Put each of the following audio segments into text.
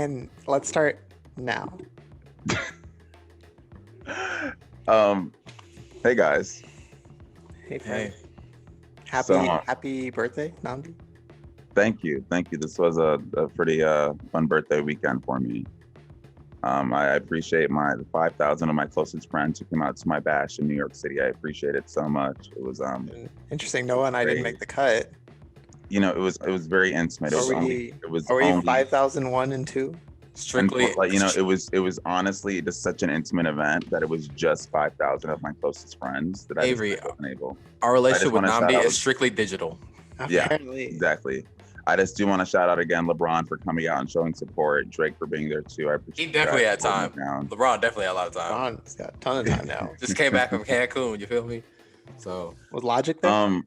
And let's start now. Hey guys. Hey, friend. Hey, Happy birthday, Nnamdi. Thank you. This was a pretty fun birthday weekend for me. I appreciate the 5,000 of my closest friends who came out to my bash in New York City. I appreciate it so much. It was Interesting. Noah and I didn't make the cut. it was very intimate. Are we 5,001 and 2? strictly it was honestly just such an intimate event that it was just 5,000 of my closest friends that Avery. I wasn't able. Our relationship with wanna shout Nnamdi out- is strictly digital. Yeah, Apparently. exactly. I just do want to shout out again Braun for coming out and showing support. Drake for being there too. I appreciate He definitely had that. time. LeBron definitely had a lot of time. Braun's got a ton of time now. Just came back from Cancun. You feel me? So, Was Logic there?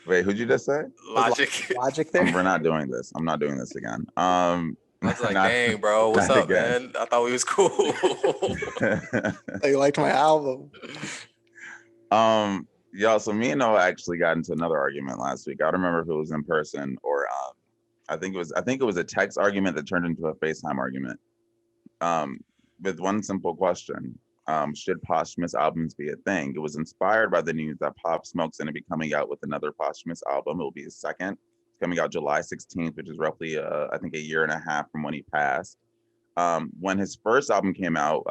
Wait, who'd you just say? Logic. Logic there? We're not doing this. I'm not doing this again. I was like, dang, bro, what's not up, again. man? I thought we was cool. You liked my album. Yeah, so me and Noah actually got into another argument last week. I don't remember if it was in person or I think it was a text argument that turned into a FaceTime argument. With one simple question. Should posthumous albums be a thing? It was inspired by the news that Pop Smoke's going to be coming out with another posthumous album. It will be his second. It's coming out July 16th, which is roughly, I think, a year and a half from when he passed. When his first album came out,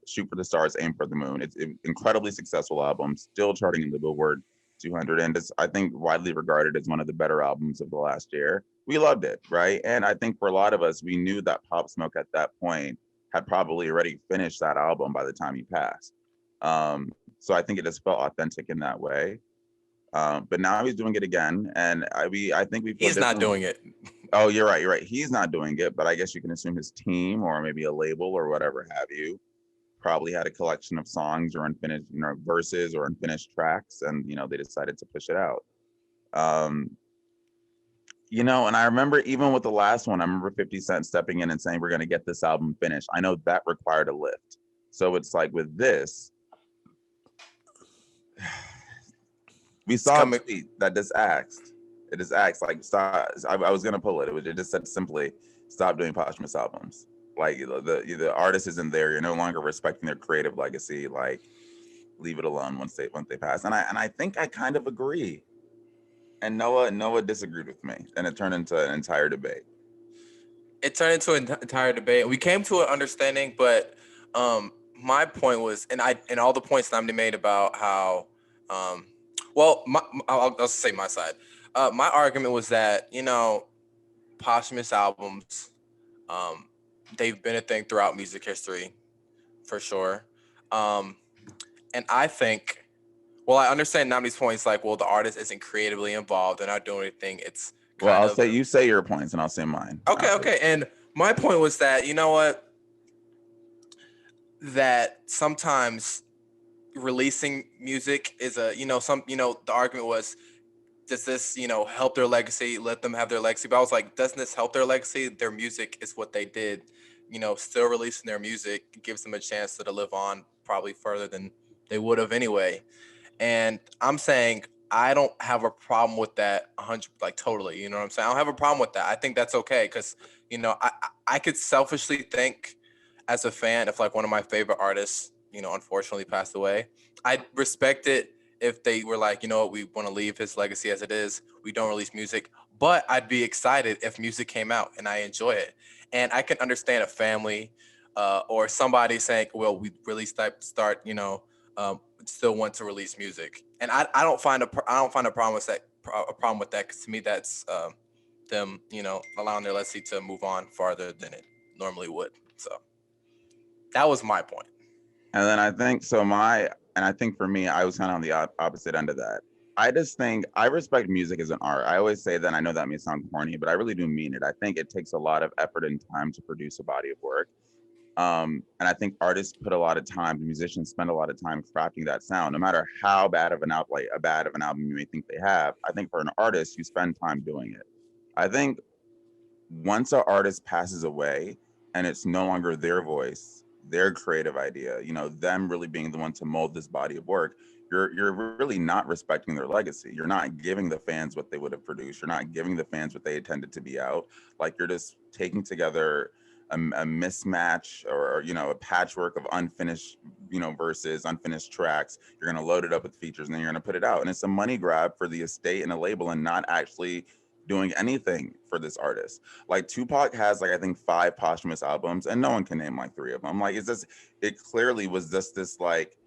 Shoot for the Stars, Aim for the Moon, it's an incredibly successful album, still charting in the Billboard 200, and it's, I think, widely regarded as one of the better albums of the last year. We loved it, right? And I think for a lot of us, we knew that Pop Smoke at that point had probably already finished that album by the time he passed. So I think it just felt authentic in that way. But now he's doing it again, and I think He's not doing it. Oh, you're right. He's not doing it, but I guess you can assume his team or maybe a label or whatever have you probably had a collection of songs or unfinished, verses or unfinished tracks, and they decided to push it out. And I remember even with the last one, I remember 50 Cent stepping in and saying, we're going to get this album finished. I know that required a lift. So it's like with this, we saw a tweet that just asked, like, stop. I was going to pull it. It just said simply, stop doing posthumous albums. Like the artist isn't there. You're no longer respecting their creative legacy. Like, leave it alone once they pass. And I think I kind of agree. And Noah disagreed with me, and it turned into an entire debate. It turned into an entire debate. We came to an understanding, but my point was, and all the points Nnamdi made about how, I'll say my side. My argument was that posthumous albums, they've been a thing throughout music history, for sure, and I think. Well, I understand Nnamdi's points, like, the artist isn't creatively involved. They're not doing anything. It's you say your points and I'll say mine. Okay. And my point was that, that sometimes releasing music is the argument was, does this, help their legacy? Let them have their legacy. But I was like, doesn't this help their legacy? Their music is what they did. Still releasing their music gives them a chance to live on probably further than they would have anyway. And I'm saying I don't have a problem with that 100, totally. You know what I'm saying? I don't have a problem with that. I think that's okay because, I could selfishly think as a fan if one of my favorite artists, unfortunately passed away. I'd respect it if they were like, we want to leave his legacy as it is. We don't release music. But I'd be excited if music came out and I enjoy it. And I can understand a family or somebody saying, well, we really start, still want to release music, and I don't find a problem with that. Because to me, that's them, allowing their legacy to move on farther than it normally would. So that was my point. And then I think for me, I was kind of on the opposite end of that. I just think I respect music as an art. I always say that. I know that may sound corny, but I really do mean it. I think it takes a lot of effort and time to produce a body of work. And I think artists put a lot of time, musicians spend a lot of time crafting that sound, no matter how bad of an album you may think they have. I think for an artist, you spend time doing it. I think once an artist passes away and it's no longer their voice, their creative idea, you know, them really being the one to mold this body of work, you're really not respecting their legacy. You're not giving the fans what they would have produced. You're not giving the fans what they intended to be out. Like, you're just taking together a mismatch, or, you know, a patchwork of unfinished, you know, verses, unfinished tracks. You're going to load it up with features, and then you're going to put it out. And it's a money grab for the estate and a label, and not actually doing anything for this artist. Like, Tupac has, like, I think 5 posthumous albums, and no one can name like 3 of them. Like, it clearly was just this like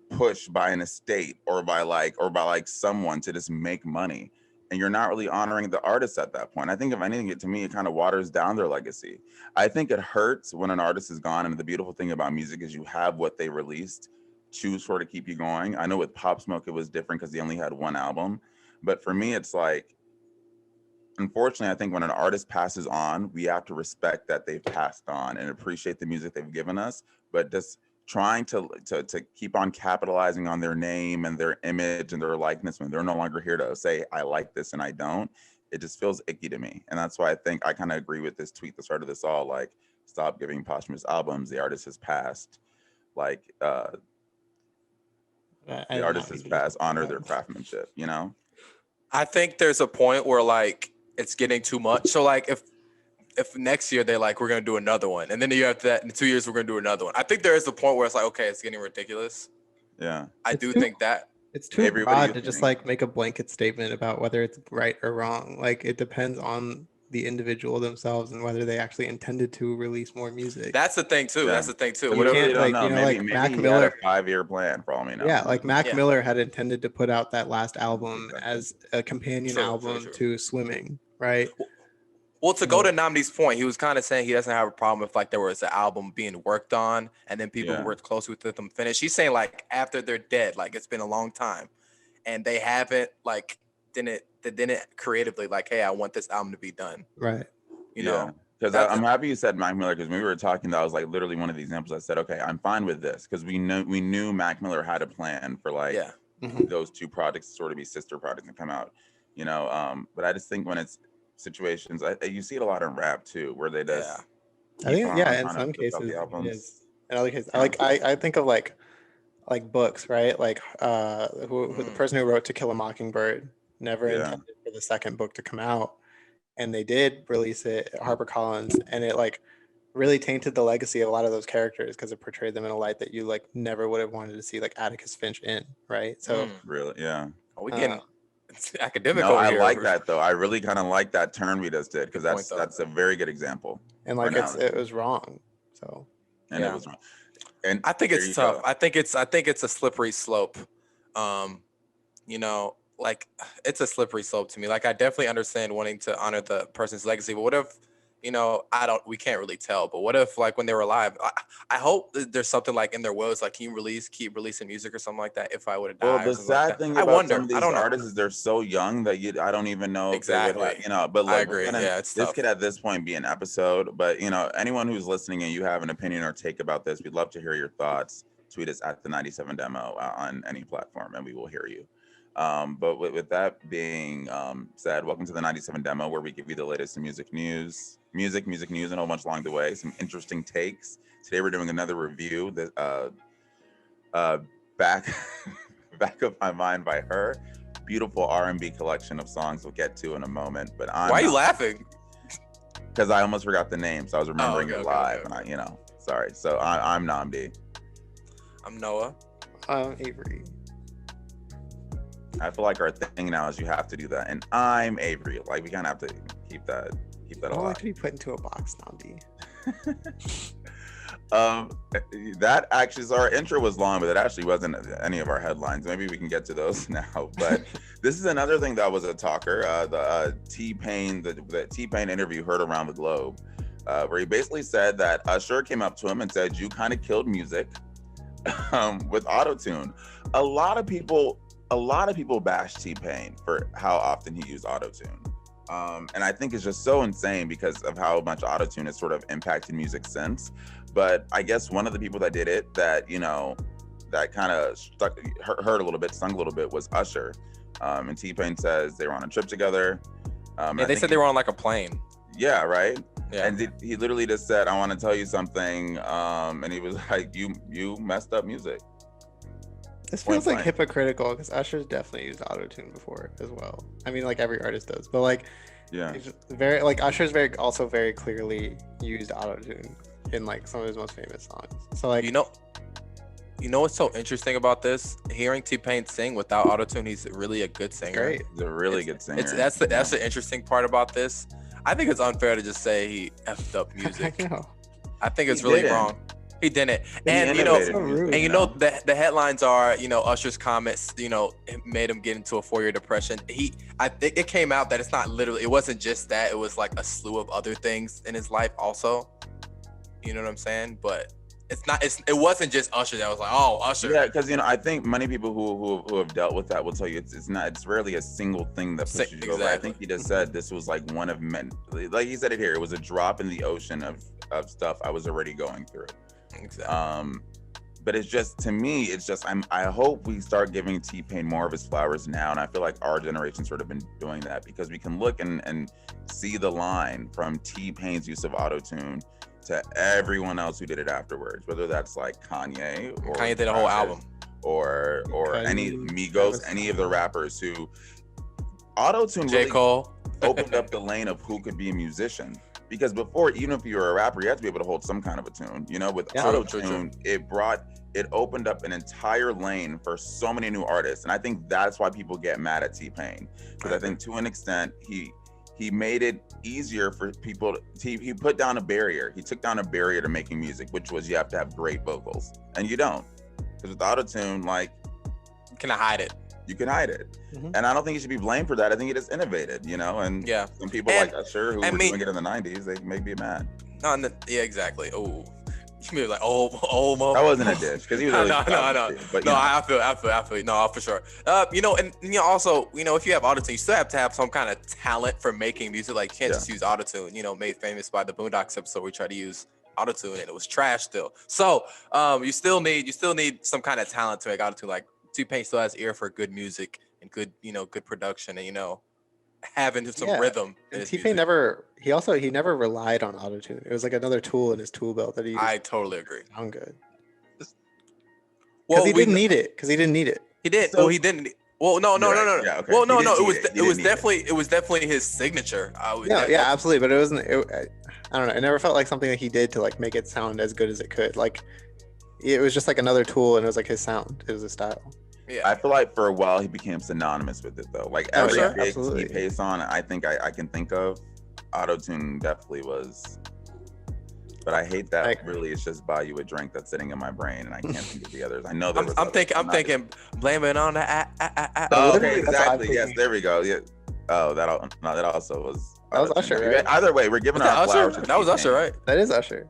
push by an estate or by someone to just make money, and you're not really honoring the artist at that point. I think if anything, to me, it kind of waters down their legacy. I think it hurts when an artist is gone, and the beautiful thing about music is you have what they released to sort of keep you going. I know with Pop Smoke it was different because he only had 1 album, but for me it's like, unfortunately, I think when an artist passes on, we have to respect that they've passed on and appreciate the music they've given us, but just trying to keep on capitalizing on their name and their image and their likeness when they're no longer here to say, I like this and I don't, it just feels icky to me. And that's why I think I kind of agree with this tweet that started this all, like, stop giving posthumous albums. The artist has passed. Like, the artist has passed. Honor their craftsmanship, you know? I think there's a point where, like, it's getting too much. So, like, if next year they're like, we're going to do another one, and then the year after that, in 2 years, we're going to do another one, I think there is a point where it's like, okay, it's getting ridiculous. Yeah. I do think that. It's too broad to just like make a blanket statement about whether it's right or wrong. Like, it depends on the individual themselves and whether they actually intended to release more music. That's the thing too. Yeah. That's the thing too. So you Whatever. can't, like, you know, maybe Mac he Miller, had a 5-year plan for all we know. yeah, like Mac Yeah. Miller had intended to put out that last album Exactly. as a companion True, album true. to Swimming, right? Well, to go to Nnamdi's point, he was kind of saying he doesn't have a problem if, like, there was an album being worked on and then people Yeah. worked close with them finish. He's saying, like, after they're dead, like, it's been a long time and they haven't, like, didn't creatively, like, hey, I want this album to be done. Right. You know? Because I'm happy you said Mac Miller, because when we were talking, that was like literally one of the examples. I said, okay, I'm fine with this, because we knew Mac Miller had a plan for, like, Yeah. those 2 projects to sort of be sister projects and come out, you know. But I just think when it's situations, you see it a lot in rap too, where they just I think, keep yeah, on in trying to some push out cases the it albums. is. In other cases, I think of like books, right? Like who the person who wrote To Kill a Mockingbird never intended for the second book to come out, and they did release it at HarperCollins, and it like really tainted the legacy of a lot of those characters because it portrayed them in a light that you like never would have wanted to see, like Atticus Finch in, right? So really, yeah. Are we getting academic No, over I here? like that though. I really kind of like that turn we just did, because Good point, that's a very good example. and like it was wrong. So And it was wrong. And I think there it's you tough. go. I think it's a slippery slope. You know, like, it's a slippery slope to me. Like, I definitely understand wanting to honor the person's legacy, but what if, you know, we can't really tell, but what if, like, when they were alive, I hope that there's something like in their wills, like, can you keep releasing music or something like that if I would have died? Well, the or something like sad that? thing I about wonder. some of these I don't know. artists is they're so young that I don't even know if they would Exactly. have, you know. But look, I agree. Yeah, it's this tough. could at this point be an episode. But, you know, anyone who's listening and you have an opinion or take about this, we'd love to hear your thoughts. Tweet us at the 97 Demo on any platform, and we will hear you. But with that being said, welcome to the 97 Demo, where we give you the latest in music news, and a whole bunch along the way. Some interesting takes. Today we're doing another review that back of my mind by H.E.R. Beautiful R&B collection of songs we'll get to in a moment. But Why are you laughing? Because I almost forgot the name, so I was remembering it live, okay. and sorry. So I'm Nnamdi. I'm Noah. Avery. I feel like our thing now is you have to do that, and I'm Avery. Like, we kind of have to keep that I don't alive. like to be put into a box, Nnamdi. That actually, so our intro was long, but it actually wasn't any of our headlines. Maybe we can get to those now. But this is another thing that was a talker. The T-Pain interview heard around the globe, where he basically said that Usher came up to him and said, "You kind of killed music with autotune." A lot of people bash T-Pain for how often he used autotune. And I think it's just so insane because of how much autotune has sort of impacted music since. But I guess one of the people that did it that, you know, that kind of hurt a little bit, stung a little bit, was Usher. And T-Pain says they were on a trip together. They said they were on like a plane. Yeah, right. Yeah. And he literally just said, "I want to tell you something," and he was like, "You messed up music." This Point feels like blank. hypocritical because Usher's definitely used autotune before as well. I mean, like every artist does, but like, Yeah. it's just very like Usher's very clearly used autotune in like some of his most famous songs. So like, You know what's so interesting about this? Hearing T-Pain sing without autotune, he's really a good singer. great. He's a really good singer. That's the interesting part about this. I think it's unfair to just say he effed up I music. know. I think it's He really didn't. wong. He didn't. He And innovated so rude. and the headlines are, Usher's comments, it made him get into a 4-year depression. I think it came out that it's not literally, it wasn't just that, it was like a slew of other things in his life also. You know what I'm saying? But it wasn't just Usher that was like, oh, Usher. Yeah, because I think many people who have dealt with that will tell you it's rarely a single thing that pushes you over. I Exactly. think he just said this was like one of many, like he said it here. It was a drop in the ocean of stuff I was already going through. Exactly. But it's just, to me, it's just I hope we start giving T-Pain more of his flowers now, and I feel like our generation sort of been doing that because we can look and see the line from T-Pain's use of autotune to everyone else who did it afterwards, whether that's like Kanye or Kanye did a whole album. or any Migos, any of the rappers who autotune J. really Cole. opened up the lane of who could be a musician. Because before, even if you were a rapper, you had to be able to hold some kind of a tune. With Yeah, autotune, it opened up an entire lane for so many new artists, and I think that's why people get mad at T-Pain, because I think to an extent he made it easier for people. He put down a barrier. He took down a barrier to making music, which was you have to have great vocals, and you don't, because with autotune, like, Can I hide it? you can hide it. Mhm. And I don't think he should be blamed for that. I think he just innovated, and Yeah. some people And- like Usher who were doing it in the 90s, they may be mad. Yeah, exactly. Oh, you may be like, oh, That wasn't a dish because he was No, really no. but No, I feel. No, for sure. Also, if you have autotune, you still have to have some kind of talent for making music. Like, you can't just use autotune. Made famous by the Boondocks episode, we tried to use autotune and it was trash still. So, you still need some kind of talent to make autotune. Like, T-Pain still has ear for good music and good, good production and having some rhythm. In And his T-Pain music. he never relied on autotune. It was like another tool in his tool belt that he used I totally agree. to sound good. Well, Because he didn't need it. Because he didn't need it. He did. So- He didn't. Well, no. Right. Yeah, okay. Well, He no. didn't It was need it. He it was didn't need it. definitely his signature. Yeah, absolutely. But it wasn't. I don't know. It never felt like something that he did to like make it sound as good as it could. Like it was just like another tool, and it was like his sound. It was his style. Yeah. I feel like for a while he became synonymous with it though. Like Oh, every sure. big Absolutely. T-Pain song I think I can think of, autotune definitely was. But I hate that Like- really it's just buy you a drink that's sitting in my brain and I can't think of the others. I know there was I'm others, thinking. not even- blame it on the. Oh, Literally, okay, that's what I'm exactly. Yes, thinking. there we go. Yeah. Oh, that also was. That was autotune. Usher, right? Either way, we're giving Was that our flowers. Usher? to That was T-Pain. Usher, right? That is Usher.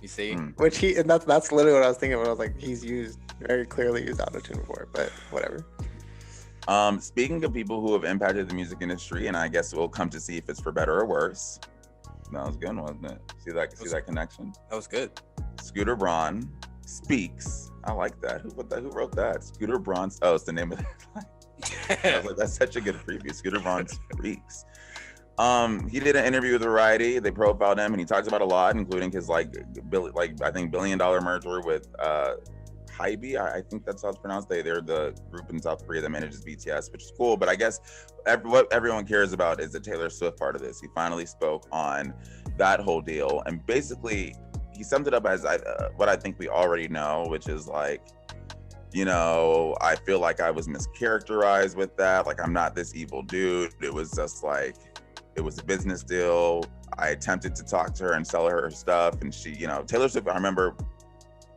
You see. Mm. Which and that's literally what I was thinking when I was like, he's very clearly used autotune before, but whatever. Speaking of people who have impacted the music industry, and I guess we'll come to see if it's for better or worse. That was good, wasn't it? See that connection? That was good. Scooter Braun speaks. I like that. Who wrote that? Scooter Braun. Oh, it's the name of it. I was like, that's such a good preview. Scooter Braun speaks. He did an interview with Variety. They profiled him, and he talks about a lot, including his I think $1 billion merger with H.E.R. I think that's how it's pronounced. They're the group in South Korea that manages BTS, which is cool. But I guess what everyone cares about is the Taylor Swift part of this. He finally spoke on that whole deal, and basically he summed it up as what I think we already know, which is like, I feel like I was mischaracterized with that. Like, I'm not this evil dude. It was just like, it was a business deal. I attempted to talk to her and sell her stuff, and she, Taylor Swift, I remember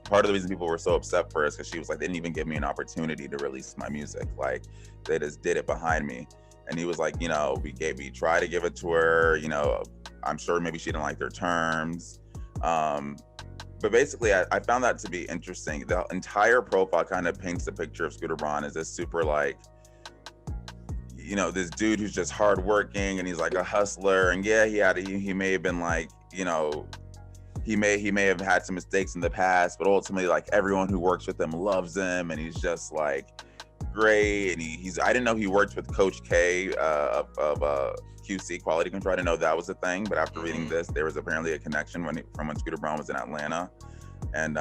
part of the reason people were so upset for us because she was like, they didn't even give me an opportunity to release my music. Like, they just did it behind me. And he was like, we tried to give it to her, I'm sure maybe she didn't like their terms. But basically I found that to be interesting. The entire profile kind of paints the picture of Scooter Braun as this super this dude who's just hardworking and he's like a hustler. And yeah, he may have been like, he may have had some mistakes in the past, but ultimately like everyone who works with him loves him, and he's just like great, and he's. I didn't know he worked with Coach K of QC Quality Control. I didn't know that was a thing, but after reading this, there was apparently a connection from when Scooter Braun was in Atlanta, and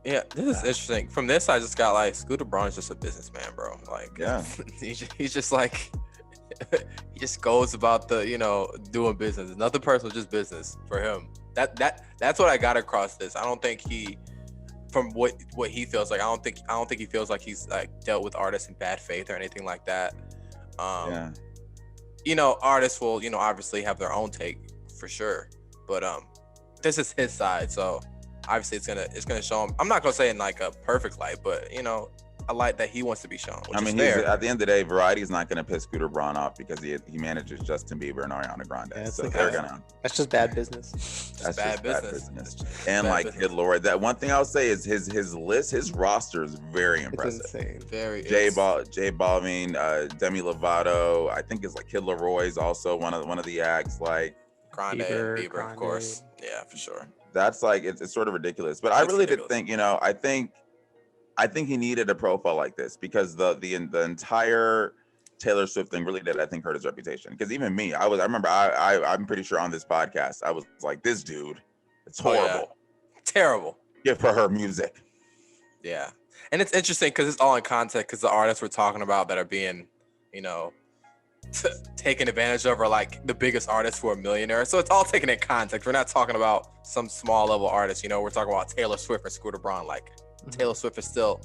yeah, this is interesting. From this, I just got like Scooter Braun is just a businessman, bro. Like, yeah, he's just like he just goes about the doing business. Nothing personal, just business for him. That's what I got across this. I don't think he, from what he feels like, I don't think he feels like he's like dealt with artists in bad faith or anything like that. Yeah. Artists will obviously have their own take for sure, but this is his side, so obviously it's gonna show him. I'm not gonna say in like a perfect light, but a light that he wants to be shown. Which is fair. At the end of the day, Variety is not gonna piss Scooter Braun off because he manages Justin Bieber and Ariana Grande. Yeah, so they're gonna. That's just bad business. That's bad business. And like, good lord, that one thing I'll say is his list, his roster is very impressive. It's insane. Very. J Balvin, Demi Lovato. I think it's like Kid Leroy's also one of the acts. Like Grande, Bieber, of course. Yeah, for sure. That's like it's sort of ridiculous. But I really did think, I think he needed a profile like this because the entire Taylor Swift thing really did, I think, hurt his reputation. Because even me, I remember I'm pretty sure on this podcast I was like, this dude, it's horrible. Oh, yeah. Terrible. Good for her music. Yeah. And it's interesting because it's all in context because the artists we're talking about that are being, taken advantage of are like the biggest artists who are millionaires. So it's all taken in context. We're not talking about some small level artist, we're talking about Taylor Swift or Scooter Braun. Like Taylor Swift is still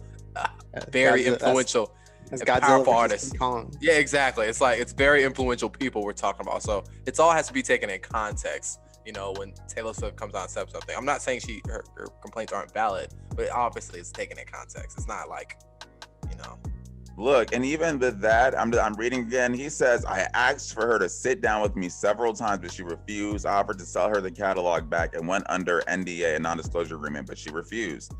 very influential and powerful artist. Yeah, exactly. It's like, it's very influential people we're talking about. So it's all has to be taken in context. When Taylor Swift comes out and says something, I'm not saying her complaints aren't valid, but obviously it's taken in context. It's not like, Look, and even with that, I'm reading again. He says, I asked for her to sit down with me several times, but she refused. I offered to sell her the catalog back and went under NDA, a non-disclosure agreement, but she refused.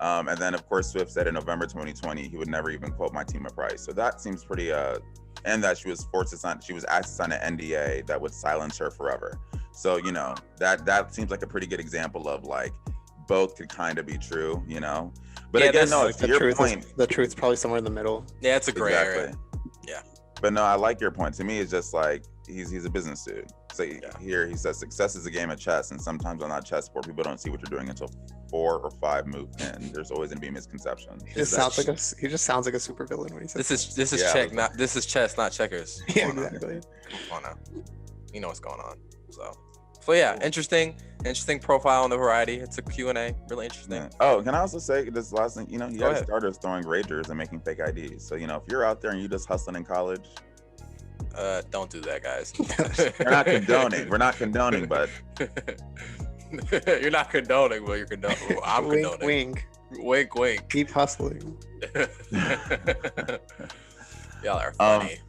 And then, of course, Swift said in November 2020, he would never even quote my team a price. So that seems pretty, and that she was asked to sign an NDA that would silence her forever. So, that seems like a pretty good example of like, both could kind of be true, But yeah, again, no, to your point, the truth's probably somewhere in the middle. Yeah, it's a gray area. Yeah. But no, I like your point. To me, it's just like he's a business dude. So here he says success is a game of chess, and sometimes on that chessboard, people don't see what you're doing until 4 or 5 moves in. There's always gonna be a misconception. He just sounds like a super villain when he says this is chess, not checkers. Yeah, exactly. Come on now. You know what's going on. So yeah, interesting profile on the Variety. It's a Q&A, really interesting. Yeah. Oh, can I also say this last thing? You got starters throwing ragers and making fake IDs. So if you're out there and you just hustling in college, don't do that, guys. We're not condoning. We're not condoning, but you're not condoning, but you're condoning. I'm wink, condoning. Wink, wink, wink. Keep hustling. Y'all are funny.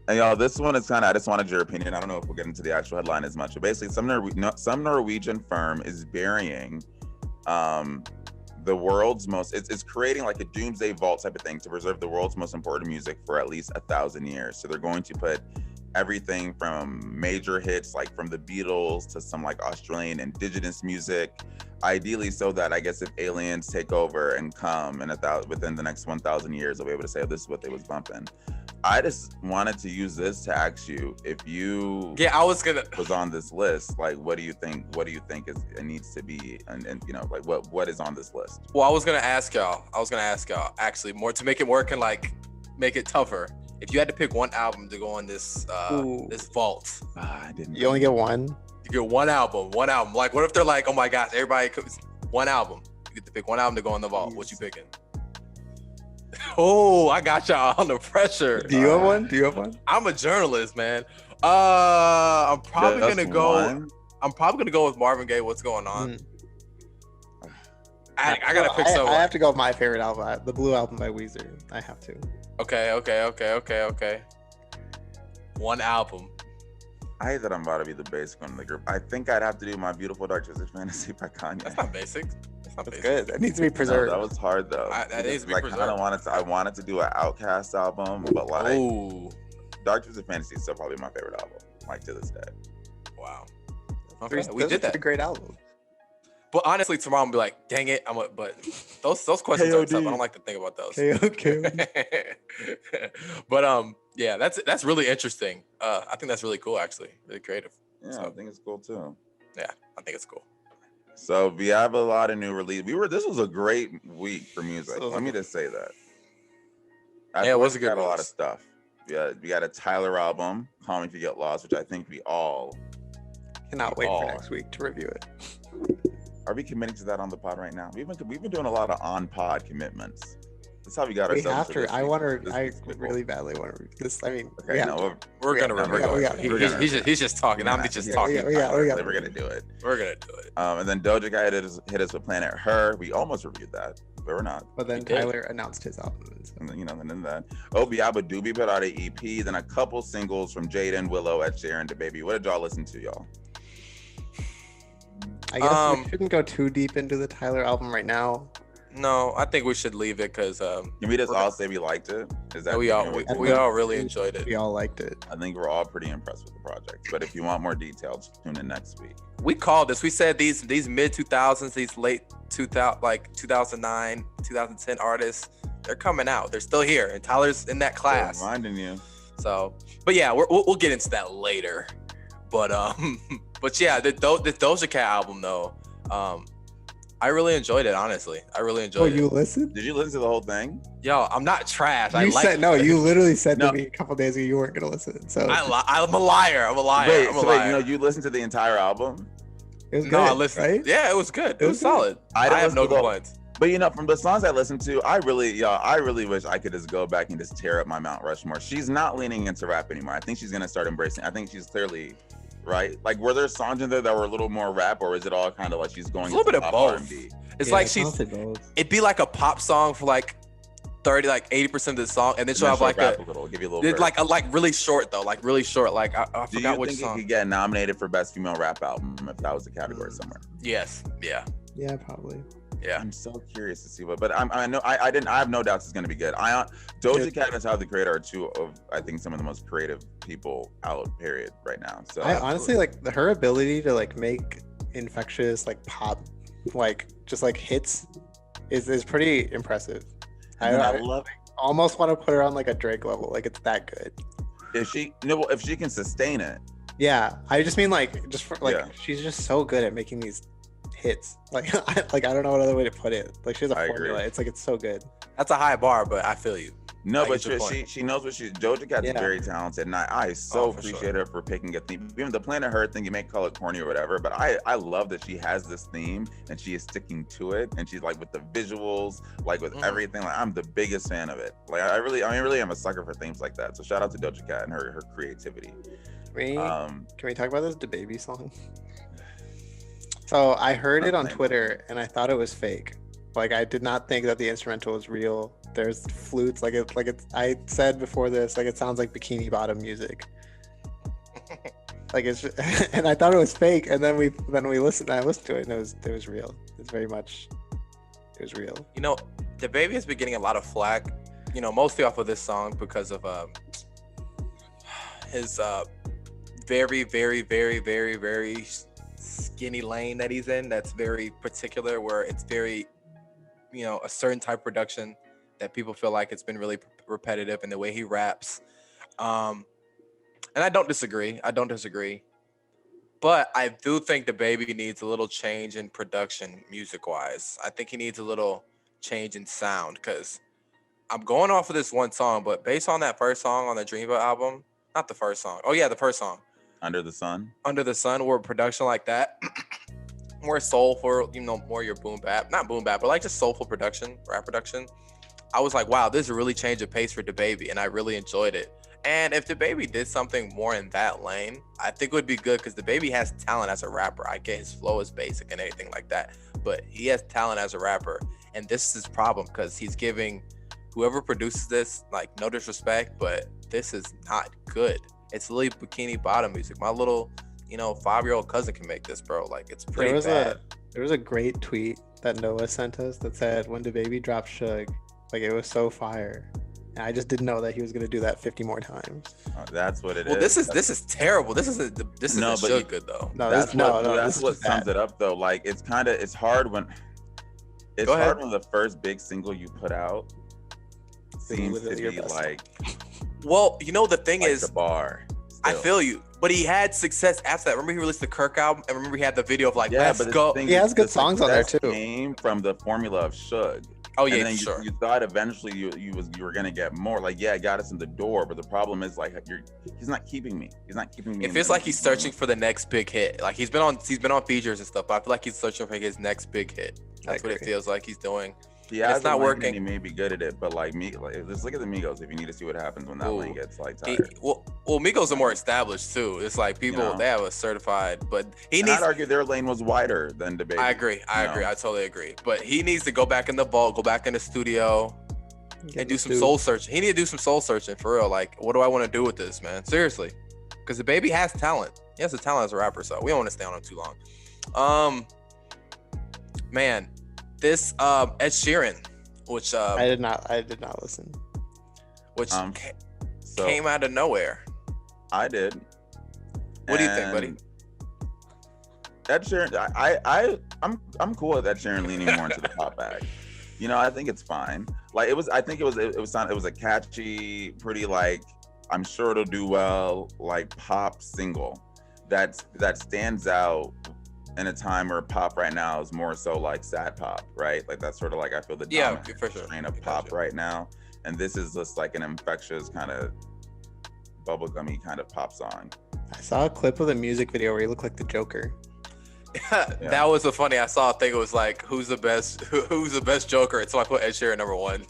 And y'all, this one is I just wanted your opinion. I don't know if we'll get into the actual headline as much, but basically some Norwegian firm is burying the world's most, it's creating like a doomsday vault type of thing to preserve the world's most important music for at least 1,000 years. So they're going to put everything from major hits, like from the Beatles to some like Australian indigenous music, ideally so that I guess if aliens take over and come and within the next 1,000 years, they'll be able to say, oh, this is what they was bumping. I just wanted to use this to ask you if you was on this list, like what do you think it needs to be, and like what is on this list? Well, I was gonna ask y'all actually more to make it work and like make it tougher. If you had to pick one album to go on this this vault, I didn't. You only get one. You get one album. Like, what if they're like, oh my gosh, everybody, one album. You get to pick one album to go in the vault. What you picking? Oh, I got y'all under pressure. Do you have one? I'm a journalist, man. I'm probably gonna go with Marvin Gaye. What's going on? I gotta pick someone. I have to go with my favorite album, the Blue Album by Weezer. I have to. Okay. One album. I hate that I'm about to be the basic one in the group. I think I'd have to do My Beautiful Dark Twisted Fantasy by Kanye. That's not basic. That's good. That needs to be preserved. No, that was hard though. That needs to be preserved. I wanted to do an Outkast album, but like Dark Twisted Fantasy is still probably my favorite album, like to this day. Wow. Okay, we did that. A great album. But honestly, tomorrow I'm gonna be like, dang it, but those questions are tough. I don't like to think about those. Okay. But yeah, that's really interesting. I think that's really cool, actually, really creative. Yeah, So, I think it's cool too. Yeah, I think it's cool. So we have a lot of new release. This was a great week for music. Let me just say that. Yeah, it was a good got a lot of release. stuff. Yeah, we got a Tyler album, Call Me If You Get Lost, which I think we all cannot wait for next week to review it. Are we committing to that on the pod right now? We've been doing a lot of on pod commitments. That's how we got We ourselves. have to. I really badly want to. This. I mean, okay, we're gonna review it. He's just talking. Nnamdi just talking. We're gonna do it. We're gonna do it. And then Doja Cat hit us with Planet Her. We almost reviewed that, but we're not. But then Tyler announced his album. And then, and then that. Yabba Doobie put out an EP, then a couple singles from Jaden, Willow, H.E.R, and DaBaby. What did y'all listen to, y'all? I guess we shouldn't go too deep into the Tyler album right now. No, I think we should leave it because can we just all say we liked it? Is that we all really enjoyed it? We all liked it. I think we're all pretty impressed with the project. But if you want more details, tune in next week. We called this. We said these mid 2000s, these late 2000 like 2009, 2010 artists, they're coming out. They're still here, and Tyler's in that class. Reminding you. So, but yeah, we'll get into that later. But yeah, the Doja Cat album though, I really enjoyed it. Honestly, I really enjoyed it. You listened? Did you listen to the whole thing? Yo, I'm not trash. You literally said to me a couple days ago you weren't gonna listen. So I'm a liar. I'm a liar. Wait, I'm a liar. you listened to the entire album? It was good. No, I listened. Right? Yeah, it was good. It was solid. I have no complaints. But from the songs I listened to, I really wish I could just go back and just tear up my Mount Rushmore. She's not leaning into rap anymore. I think she's gonna start embracing. I think she's clearly right. Like, were there songs in there that were a little more rap, or is it all kind of like she's going? A little bit of both. R&B? It's like it'd be like a pop song for like 80% of the song, and then she'll have like a little, give you a little like really short though, like really short. Like I forgot which song. Do you think it could get nominated for best female rap album if that was a category somewhere? Yes. Yeah. Yeah, probably. Yeah. I'm so curious to see but I have no doubts it's gonna be good. Doja Cat and Tyler the Creator are two of I think some of the most creative people out period right now. So I honestly like her ability to like make infectious like pop like just like hits is pretty impressive. I love it. Almost want to put her on like a Drake level. Like it's that good. If she can sustain it. Yeah, I just mean like she's just so good at making these hits. Like I don't know what other way to put it. Like she has a formula. Agree. It's so good. That's a high bar, but I feel you. No, but she knows what she's. Doja Cat's very talented, and I so appreciate her for picking a theme. Even the Planet Her thing, you may call it corny or whatever, but I love that she has this theme and she is sticking to it, and she's like with the visuals, like with everything. Like I'm the biggest fan of it. Like I really am a sucker for themes like that. So shout out to Doja Cat and her creativity. Can we talk about this DaBaby song? So I heard it on Twitter and I thought it was fake. Like I did not think that the instrumental was real. There's flutes, I said before this, like it sounds like Bikini Bottom music. Like it's and I thought it was fake, and then we listened. I listened to it, and it was real. It was real. DaBaby has been getting a lot of flack, mostly off of this song because of his very, very, very, very, very skinny lane that he's in. That's very particular, where it's very, a certain type of production that people feel like it's been really repetitive in the way he raps. And I don't disagree. But I do think DaBaby needs a little change in production music-wise. I think he needs a little change in sound, because I'm going off of this one song, but based on that first song on the Dreamville album, not the first song. Oh, yeah, the first song. Under the Sun, where production like that, more soulful, more your boom bap, not boom bap, but like just soulful production, rap production. I was like, wow, this really changed the pace for DaBaby, and I really enjoyed it. And if DaBaby did something more in that lane, I think it would be good, because DaBaby has talent as a rapper. I get his flow is basic and everything like that, but he has talent as a rapper, and this is his problem, because he's giving whoever produces this, like, no disrespect, but this is not good. It's literally Bikini Bottom music. My little, 5-year-old cousin can make this, bro. Like, it's pretty bad. There was a great tweet that Noah sent us that said, when DaBaby dropped Suge, like, it was so fire. And I just didn't know that he was going to do that 50 more times. Oh, that's what it is. Well, this is terrible. This is the This No, isn't but Suge good though. No, That's this, no, no. that's This what is sums bad. it up though. Like it's hard when Go ahead. the first big single you put out seems to your be best like Well, you know the thing like is, the bar. I still. feel you, but he had success after that. Remember he released the Kirk album, and remember he had the video of like, Yeah, let's but go. the thing He has is, good the songs on there, success too. Came from the formula of Suge. Oh And yeah, then for sure. you thought eventually you were gonna get more. Like, yeah, it got us in the door, but the problem is like he's not keeping me. He's not keeping me. It feels like he's searching for the next big hit. Like he's been on features and stuff, but I feel like he's searching for his next big hit. That's what it agree. feels like he's doing. He and has it's not the lane working. and he may be good at it, but like just look at the Migos. If you need to see what happens when that lane gets like tired. Well, Migos are more established too. It's like people You know. they have a certified, but he And needs. I'd argue their lane was wider than DaBaby. I agree. I you agree. know? I totally agree. But he needs to go back in the vault, go back in the studio, and do some soul searching. He need to do some soul searching for real. Like, what do I want to do with this, man? Seriously, because the baby has talent. He has the talent as a rapper, so we don't want to stay on him too long. Man, this Ed Sheeran, which I did not listen. So came out of nowhere. I did. What do you think, buddy? And Ed Sheeran, I'm cool with Ed Sheeran leaning more into the pop bag. You know, I think it's fine. Like I think it was a catchy, pretty like I'm sure it'll do well like pop single that stands out in a time where pop right now is more so like sad pop, right? Like that's sort of like I feel the dominant for sure. strain of pop right now, and this is just like an infectious kind of bubblegummy kind of pop song. I saw a clip of the music video where he looked like the Joker. That was so funny. I saw a thing. It was like, who's the best Joker? And so I put Ed Sheeran number one.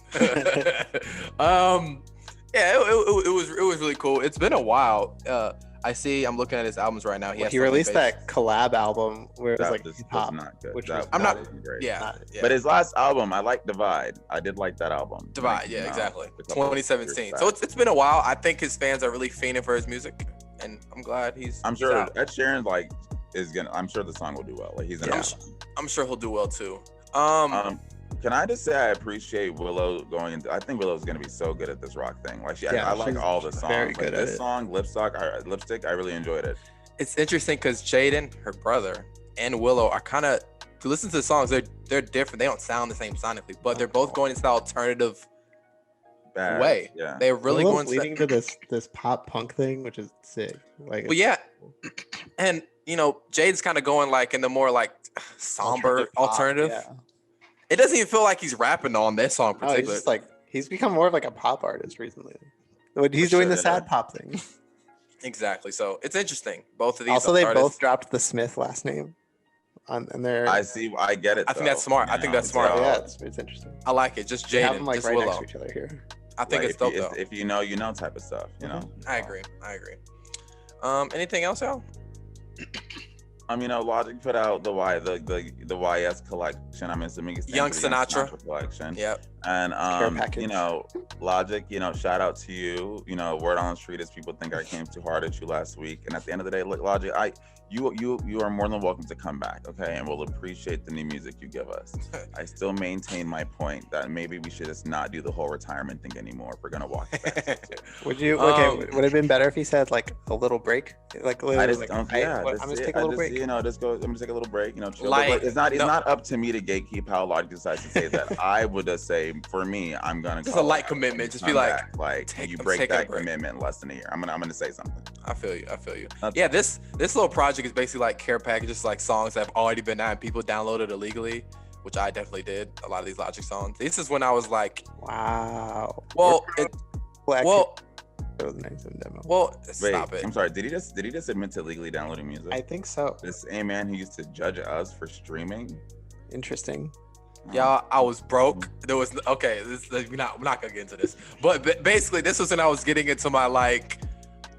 Yeah, it was really cool. It's been a while. I'm looking at his albums right now. He released that collab album where it was like was pop, not good. which That- was I'm that not- isn't great. Yeah. But his last album, I like Divide. I did like that album. Divide, Like, yeah, you know, exactly. a couple of years 2017. back. So it's been a while. I think his fans are really fiending for his music, and I'm glad I'm he's sure out. Ed Sheeran like is gonna. I'm sure the song will do well. Like he's in. Yeah. I'm sure he'll do well too. Can I just say I appreciate Willow going into? I think Willow's gonna be so good at this rock thing. Like I like she's all the songs. very Like good at this it. song, Lipstick, I really enjoyed it. It's interesting because Jaden, her brother, and Willow are kind of, to listen to the songs, they're different. They don't sound the same sonically, but they're both going into the alternative Bad. way. Yeah. They're really Willow's going leading to this pop punk thing, which is sick. Like, Well, yeah, and you know, Jaden's kind of going like in the more like somber alternative. Yeah. It doesn't even feel like he's rapping on this song No, he's particularly. just like he's become more of like a pop artist recently. But he's For doing sure, the sad yeah. pop thing. Exactly. So it's interesting. Both of these Also, they artists, both dropped the Smith last name, and they're I see. I get it. I think that's smart. I think that's smart. yeah, it's interesting. I like it. Just They have them Jaden, like just right next Willow. to each other here. I think Like, it's dope though. if you know type of stuff. You know. I agree. Anything else, y'all? You know, Logic put out the YS collection. I'm assuming it's Young the Sinatra. collection. Yep. And package. you know, Logic, you know, shout out to you. You know, word on the street is people think I came too hard at you last week. And at the end of the day, look, Logic, you are more than welcome to come back, okay? And we'll appreciate the new music you give us. I still maintain my point that maybe we should just not do the whole retirement thing anymore if we're gonna walk it back. Would you? Okay, would it have been better if he said like a little break? Like I literally, just like, don't. hey, Yeah, I'm just take a little break. You know, just go. I'm gonna take a little break. You know, chill. Like, But it's not. It's no. not up to me to gatekeep how Logic decides to say that. I would just say, for me, I'm gonna Just call a light it out. commitment. Just be Come like, back. take- you I'm break taking a that break. commitment in less than a year. I'm gonna say something. I feel you. That's- Yeah, this little project is basically like care packages, like songs that have already been out and people downloaded illegally, which I definitely did. A lot of these Logic songs. This is when I was like, Wow. well, Well, well, that was nice in demo. Wait, Wait, stop it. I'm sorry. Did he just admit to legally downloading music? I think so. This same man who used to judge us for streaming. Interesting. Y'all, I was broke. There was we're not gonna get into this, but basically, this was when I was getting into my like,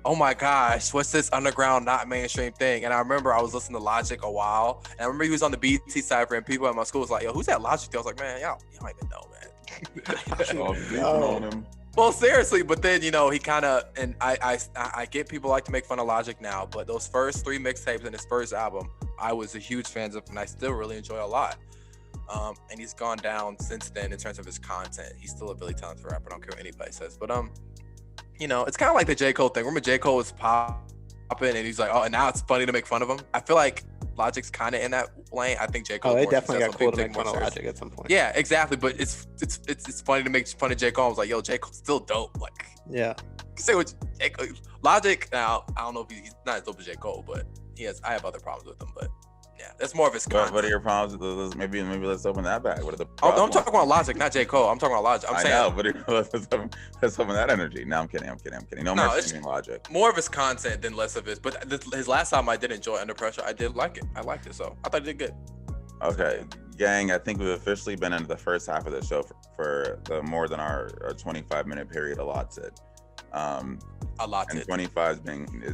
oh my gosh, what's this underground, not mainstream thing? And I remember I was listening to Logic a while, and I remember he was on the BT cypher, and people at my school was like, yo, who's that Logic? I was like, man, y'all don't even know, man. Oh, sleeping on him. Well, seriously, but then you know he kind of, and I get people like to make fun of Logic now, but those first 3 mixtapes and his first album, I was a huge fan of, and I still really enjoy a lot. And he's gone down since then in terms of his content. He's still a really talented rapper. I don't care what anybody says, but you know, it's kind of like the J. Cole thing. Remember J. Cole was pop popping, and he's like, oh, and now it's funny to make fun of him. I feel like Logic's kind of in that lane. I think J. Cole. Oh, is it more definitely got successful. cool to People make take fun of more Logic at some point. Yeah, exactly. But it's funny to make fun of J. Cole. I was like, yo, J. Cole's still dope. Like, yeah. Say what J. Cole, Logic. Now I don't know if he's not as dope as J. Cole, but I have other problems with him. But yeah, that's more of his content. What are your problems with this? Maybe let's open that back. What are the I'm problems? talking about Logic, not J. Cole. I'm talking about Logic. I know, but let's open that energy. No, I'm kidding. No more streaming Logic. More of his content than less of his. But his last album I did enjoy, Under Pressure. I did like it. I liked it, so I thought he did good. Okay, gang. I think we've officially been into the first half of the show for the more than our 25-minute period allotted. Allotted. And 25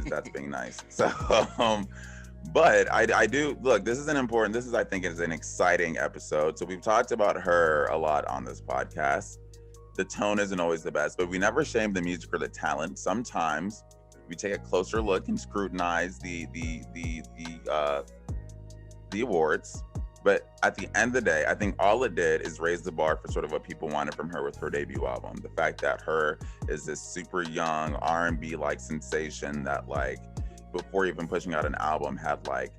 that's being nice. So. But I do look. This is I think is an exciting episode. So we've talked about her a lot on this podcast. The tone isn't always the best, but we never shame the music or the talent. Sometimes we take a closer look and scrutinize the awards. But at the end of the day, I think all it did is raise the bar for sort of what people wanted from her with her debut album. The fact that her is this super young R&B like sensation that like, before even pushing out an album, had like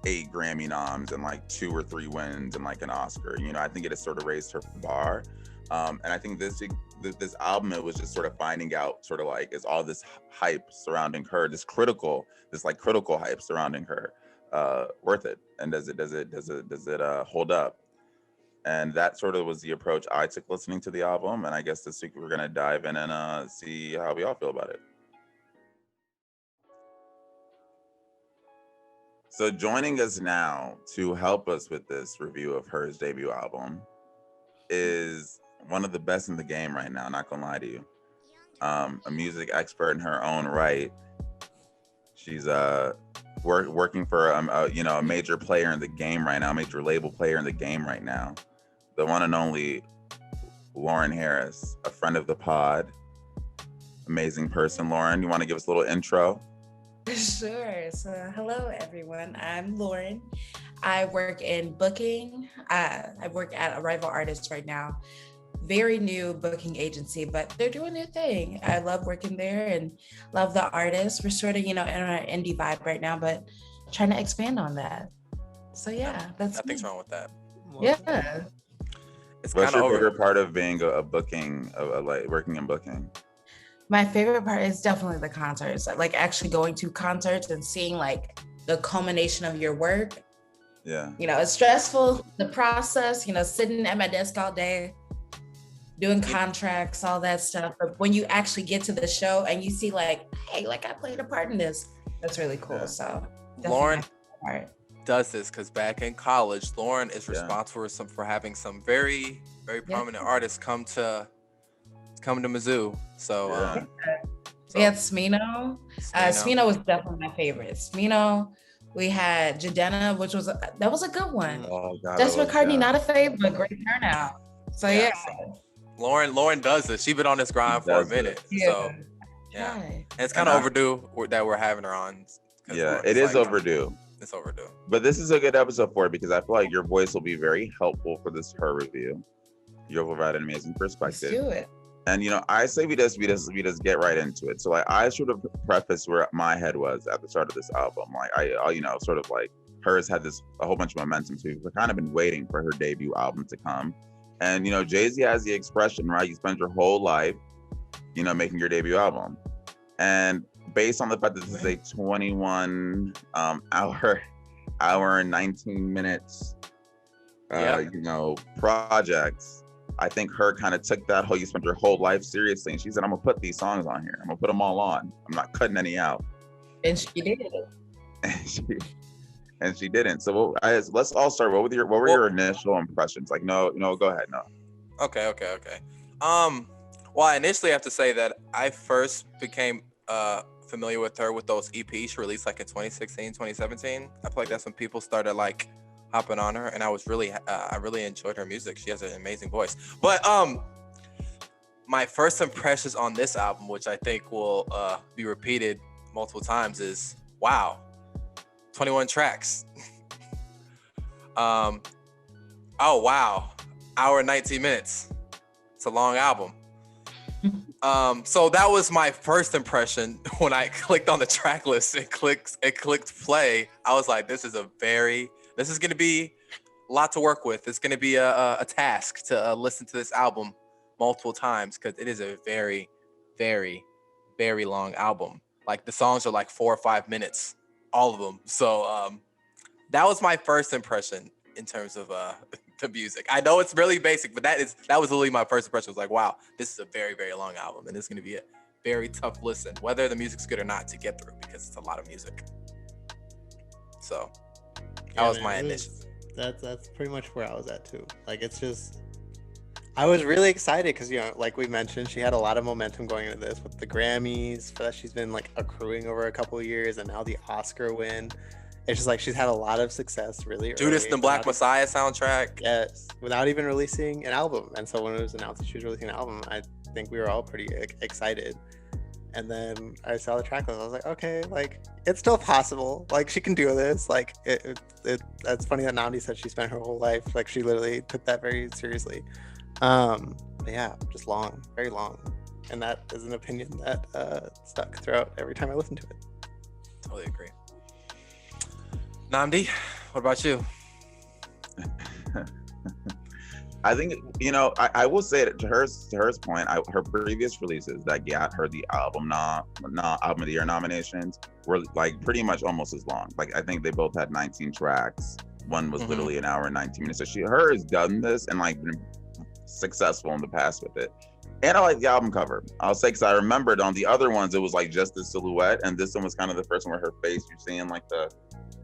8 Grammy noms and like 2 or 3 wins and like an Oscar. You know, I think it has sort of raised her bar. And I think this album, it was just sort of finding out sort of like, is all this hype surrounding her, this critical hype surrounding her, worth it? And does it hold up? And that sort of was the approach I took listening to the album. And I guess this week we're gonna dive in and see how we all feel about it. So joining us now to help us with this review of her debut album is one of the best in the game right now, not gonna lie to you. A music expert in her own right. She's working for a major player in the game right now, a major label player in the game right now. The one and only Lauren Harris, a friend of the pod. Amazing person. Lauren, you want to give us a little intro? Sure. So hello, everyone. I'm Lauren. I work in booking. I work at Arrival Artists right now. Very new booking agency, but they're doing their thing. I love working there and love the artists. We're sort of, in our indie vibe right now, but trying to expand on that. So yeah, that's nothing's wrong with that. Yeah. It's What's your favorite part of being a booking, like working in booking? My favorite part is definitely the concerts, like actually going to concerts and seeing like the culmination of your work. Yeah. It's stressful, the process, sitting at my desk all day, doing contracts, all that stuff. But when you actually get to the show and you see like, hey, like I played a part in this, that's really cool. Yeah. So Lauren does this because back in college, Lauren is responsible for having some very, very prominent artists come to Mizzou. So we had Smino. Smino was definitely my favorite. Smino. We had Jadena, which was that was a good one. Oh, God, Jess McCartney, not a favorite, but great turnout. So yeah. Lauren does this. She's been on this grind for a minute. Yeah. So yeah, and it's kind of overdue that we're having her on. Yeah, it is overdue. It's overdue. But this is a good episode for it because I feel like your voice will be very helpful for this H.E.R review. You'll provide an amazing perspective. Let's do it. And I say we just get right into it. So like I sort of preface where my head was at the start of this album. Like I sort of like H.E.R's had a whole bunch of momentum. So we've kind of been waiting for her debut album to come. And Jay-Z has the expression, right? You spend your whole life, making your debut album. And based on the fact that this is a 21 hour and 19 minutes project, I think H.E.R kind of took that whole you spent your whole life seriously, and she said, I'm gonna put these songs on here. I'm gonna put them all on. I'm not cutting any out. And she did. And she didn't. So let's all start. What were your initial impressions? Like, no, go ahead. No. Okay. Well, I initially have to say that I first became familiar with her with those EPs she released like in 2016, 2017. I feel like that's when people started like hopping on her, and I really enjoyed her music. She has an amazing voice. But my first impressions on this album, which I think will be repeated multiple times, is wow, 21 tracks. Oh wow, hour and 19 minutes. It's a long album. So that was my first impression when I clicked on the track list and clicked play. I was like, this is gonna be a lot to work with. It's gonna be a task to listen to this album multiple times because it is a very, very, very long album. Like the songs are like 4 or 5 minutes, all of them. So that was my first impression in terms of the music. I know it's really basic, but that was literally my first impression. I was like, wow, this is a very, very long album, and it's going to be a very tough listen, whether the music's good or not, to get through because it's a lot of music. So that was my initial. That's pretty much where I was at too. Like, it's just, I was really excited because, you know, like we mentioned, she had a lot of momentum going into this with the Grammys that she's been like accruing over a couple of years, and now the Oscar win. It's just like she's had a lot of success really Judas and the Black Messiah soundtrack. Yes, without even releasing an album. And so when it was announced that she was releasing an album, I think we were all pretty excited. And then I saw the track list. I was like, okay, like it's still possible. Like she can do this. Like it's funny that Nnamdi said she spent her whole life. Like she literally took that very seriously. But yeah, just long, very long. And that is an opinion that stuck throughout every time I listened to it. Totally agree. Nnamdi, what about you? I think, you know, I will say that to her point, her previous releases that got her the album album of the year nominations were like pretty much almost as long. Like I think they both had 19 tracks. One was literally an hour and 19 minutes. So her has done this and like been successful in the past with it. And I like the album cover. I'll say, because I remembered on the other ones it was like just the silhouette, and this one was kind of the first one where her face, you're seeing like the,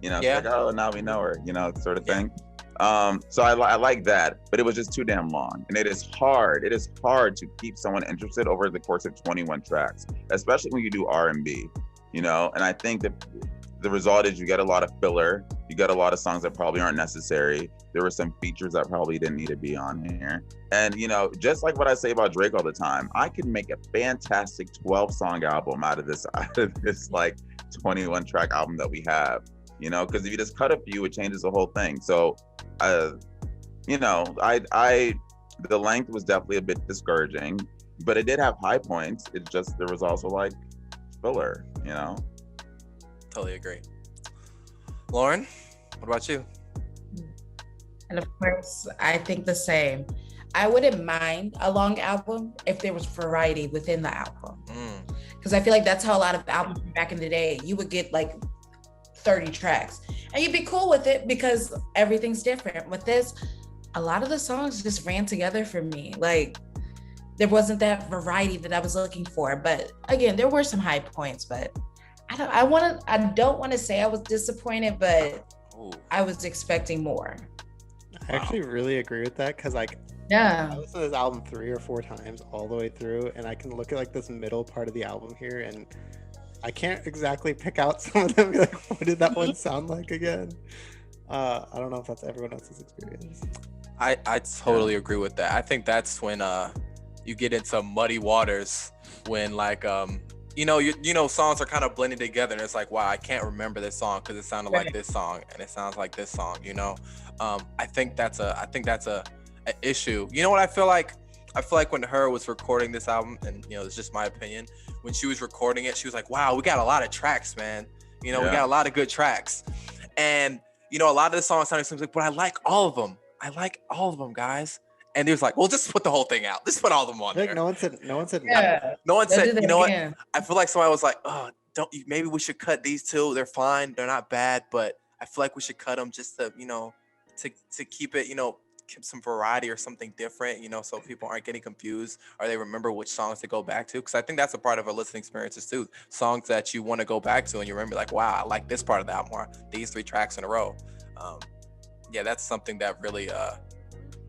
you know, it's like, oh, now we know her, you know, sort of thing. So I like that, but it was just too damn long. And it is hard to keep someone interested over the course of 21 tracks, especially when you do R&B, you know? And I think that the result is you get a lot of filler. You get a lot of songs that probably aren't necessary. There were some features that probably didn't need to be on here. And, you know, just like what I say about Drake all the time, I could make a fantastic 12-song album out of this like 21 track album that we have. You know, because if you just cut a few, it changes the whole thing. So, you know, the length was definitely a bit discouraging, but it did have high points. It just, there was also like filler, you know? Totally agree. Lauren, what about you? And of course, I think the same. I wouldn't mind a long album if there was variety within the album. Because I feel like that's how a lot of albums back in the day, you would get like 30 tracks and you'd be cool with it because everything's different. With this, a lot of the songs just ran together for me. Like there wasn't that variety that I was looking for. But again, there were some high points, but I don't want to say I was disappointed, but I was expecting more. I actually really agree with that because like yeah, I listened to this album 3 or 4 times all the way through, and I can look at like this middle part of the album here and I can't exactly pick out some of them. Like, what did that one sound like again? I don't know if that's everyone else's experience. I totally agree with that. I think that's when you get into muddy waters when like you know songs are kind of blending together and it's like, wow, I can't remember this song because it sounded like this song and it sounds like this song. You know, I think that's a issue. You know what I feel like? I feel like when H.E.R was recording this album, and you know, it's just my opinion, when she was recording it, she was like, wow, we got a lot of tracks, man. You know, we got a lot of good tracks. And, you know, a lot of the songs sounded like, but I like all of them. I like all of them, guys. And he was like, well, just put the whole thing out. Just put all of them on there. No one said yeah. No one said, you know what? I feel like somebody was like, oh, maybe we should cut these two. They're fine. They're not bad, but I feel like we should cut them just to, you know, to keep it, you know, keep some variety or something different, you know, so people aren't getting confused or they remember which songs to go back to. Because I think that's a part of a listening experiences too. Songs that you want to go back to and you remember like, wow, I like this part of the album or these 3 tracks in a row. Yeah, that's something that really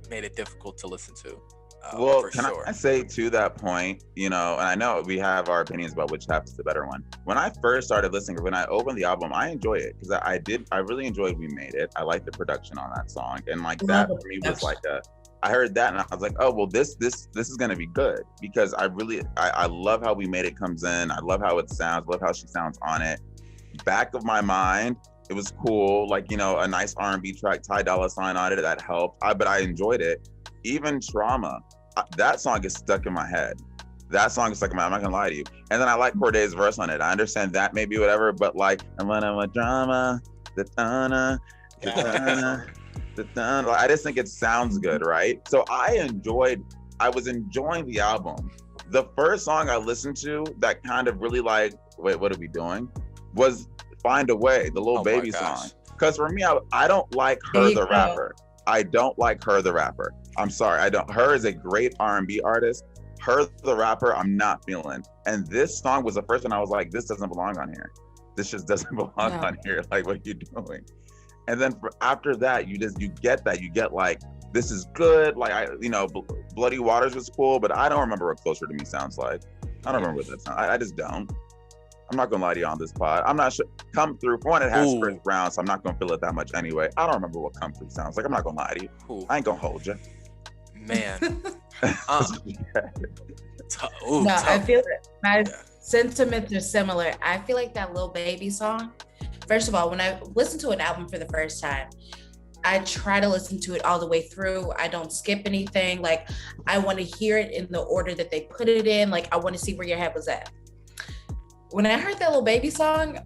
made it difficult to listen to. Well, can I say to that point, you know, and I know we have our opinions about which half is the better one. When I first started listening, when I opened the album, I enjoyed it because I really enjoyed We Made It. I liked the production on that song. And like that for me was like I heard that and I was like, oh, well, this is going to be good because I love how We Made It comes in. I love how it sounds. I love how she sounds on it. Back of my mind, it was cool. Like, you know, a nice R&B track, Ty Dolla $ign on it. That helped. But I enjoyed it. Even Trauma, that song is stuck in my head. That song is like, I'm not gonna lie to you. And then I like Corday's verse on it. I understand that maybe whatever, but like, I'm gonna drama, I just think it sounds good, right? So I was enjoying the album. The first song I listened to that kind of really like, wait, what are we doing? Was Find a Way, the Lil Baby song. Because for me, I don't like H.E.R the rapper. I don't like H.E.R the rapper. I'm sorry, I don't. H.E.R is a great R&B artist. H.E.R the rapper, I'm not feeling. And this song was the first one I was like, this doesn't belong on here. This just doesn't belong on here. Like, what are you doing? And then after that, you get like, this is good. Like, Bloody Waters was cool, but I don't remember what Closer to Me sounds like. I don't remember what that sounds. I just don't. I'm not gonna lie to you on this pod. I'm not sure. Come Through, for one, it has Chris Brown, so I'm not gonna feel it that much anyway. I don't remember what Come Through sounds like. I'm not gonna lie to you. I ain't gonna hold you. Man. I feel that my sentiments are similar. I feel like that Lil Baby song, first of all, when I listen to an album for the first time, I try to listen to it all the way through. I don't skip anything. Like, I want to hear it in the order that they put it in. Like, I want to see where your head was at. When I heard that Lil Baby song,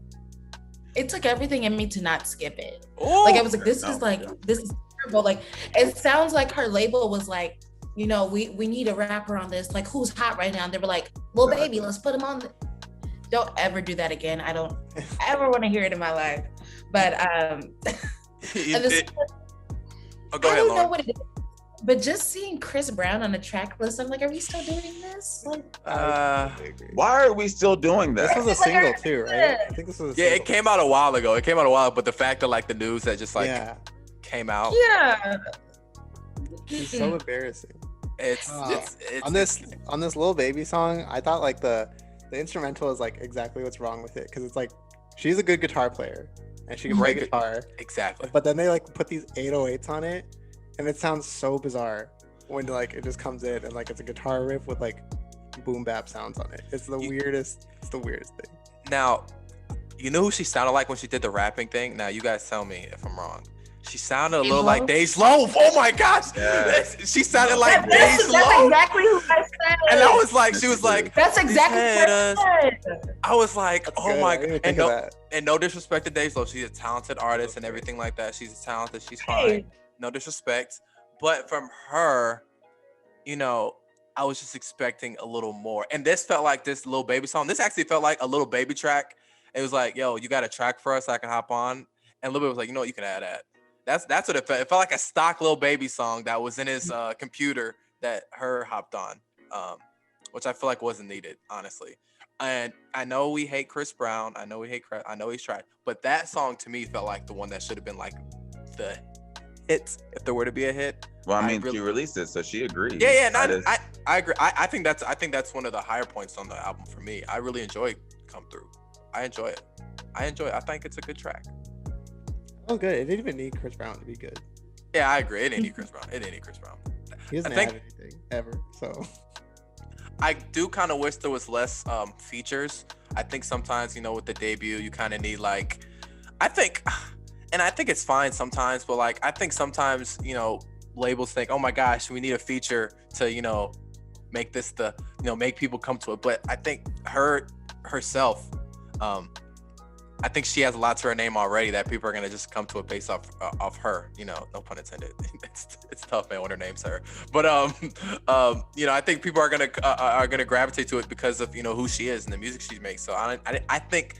it took everything in me to not skip it. Like, I was like, this is terrible. Like, it sounds like her label was like, we need a rapper on this. Like, who's hot right now? And they were like, Lil Baby, let's put him on. Don't ever do that again. I don't ever want to hear it in my life. But go ahead, I don't know what it is. But just seeing Chris Brown on the track list, I'm like, are we still doing this? Like, why are we still doing that? This was a single too, right? I think this was a single. It came out a while ago. But the fact that like the news that just like came out. Yeah. It's so embarrassing. It's on this Lil Baby song, I thought like the instrumental is like exactly what's wrong with it, because it's like she's a good guitar player and she can play guitar. Exactly. But then they like put these 808s on it. And it sounds so bizarre when like it just comes in and like it's a guitar riff with like boom bap sounds on it. It's the weirdest thing. Now, you know who she sounded like when she did the rapping thing? Now you guys tell me if I'm wrong. She sounded a little like Dej Loaf. Oh my gosh. Yes. She sounded like Dej Loaf. That's exactly who I said. And I was like, she was like, that's exactly what I said. I was like, That's oh good. my god. And no disrespect to Dej Loaf. She's a talented artist and everything like that. She's talented. She's fine. No disrespect, but from her, I was just expecting a little more. And this felt like this Lil Baby song. This actually felt like a Lil Baby track. It was like, yo, you got a track for us I can hop on? And Lil Baby was like, you can add that. That's what it felt. It felt like a stock Lil Baby song that was in his computer that H.E.R hopped on, which I feel like wasn't needed, honestly. And I know we hate Chris Brown. I know he's tried. But that song to me felt like the one that should have been like the hit, if there were to be a hit. Well, I mean, she released it, so she agreed. Yeah. I agree. I think that's one of the higher points on the album for me. I really enjoy Come Through. I enjoy it. I think it's a good track. Oh, good. It didn't even need Chris Brown to be good. Yeah, I agree. It didn't need Chris Brown. He doesn't have anything ever, so. I do kind of wish there was less features. I think sometimes, with the debut, you kind of need like, I think it's fine sometimes, but like, I think sometimes, labels think, oh my gosh, we need a feature to, make this make people come to it. But I think herself, I think she has a lot to her name already that people are gonna just come to it based off her. No pun intended. It's tough, man, when her name's H.E.R. But I think people are gonna gravitate to it because of who she is and the music she makes. So I think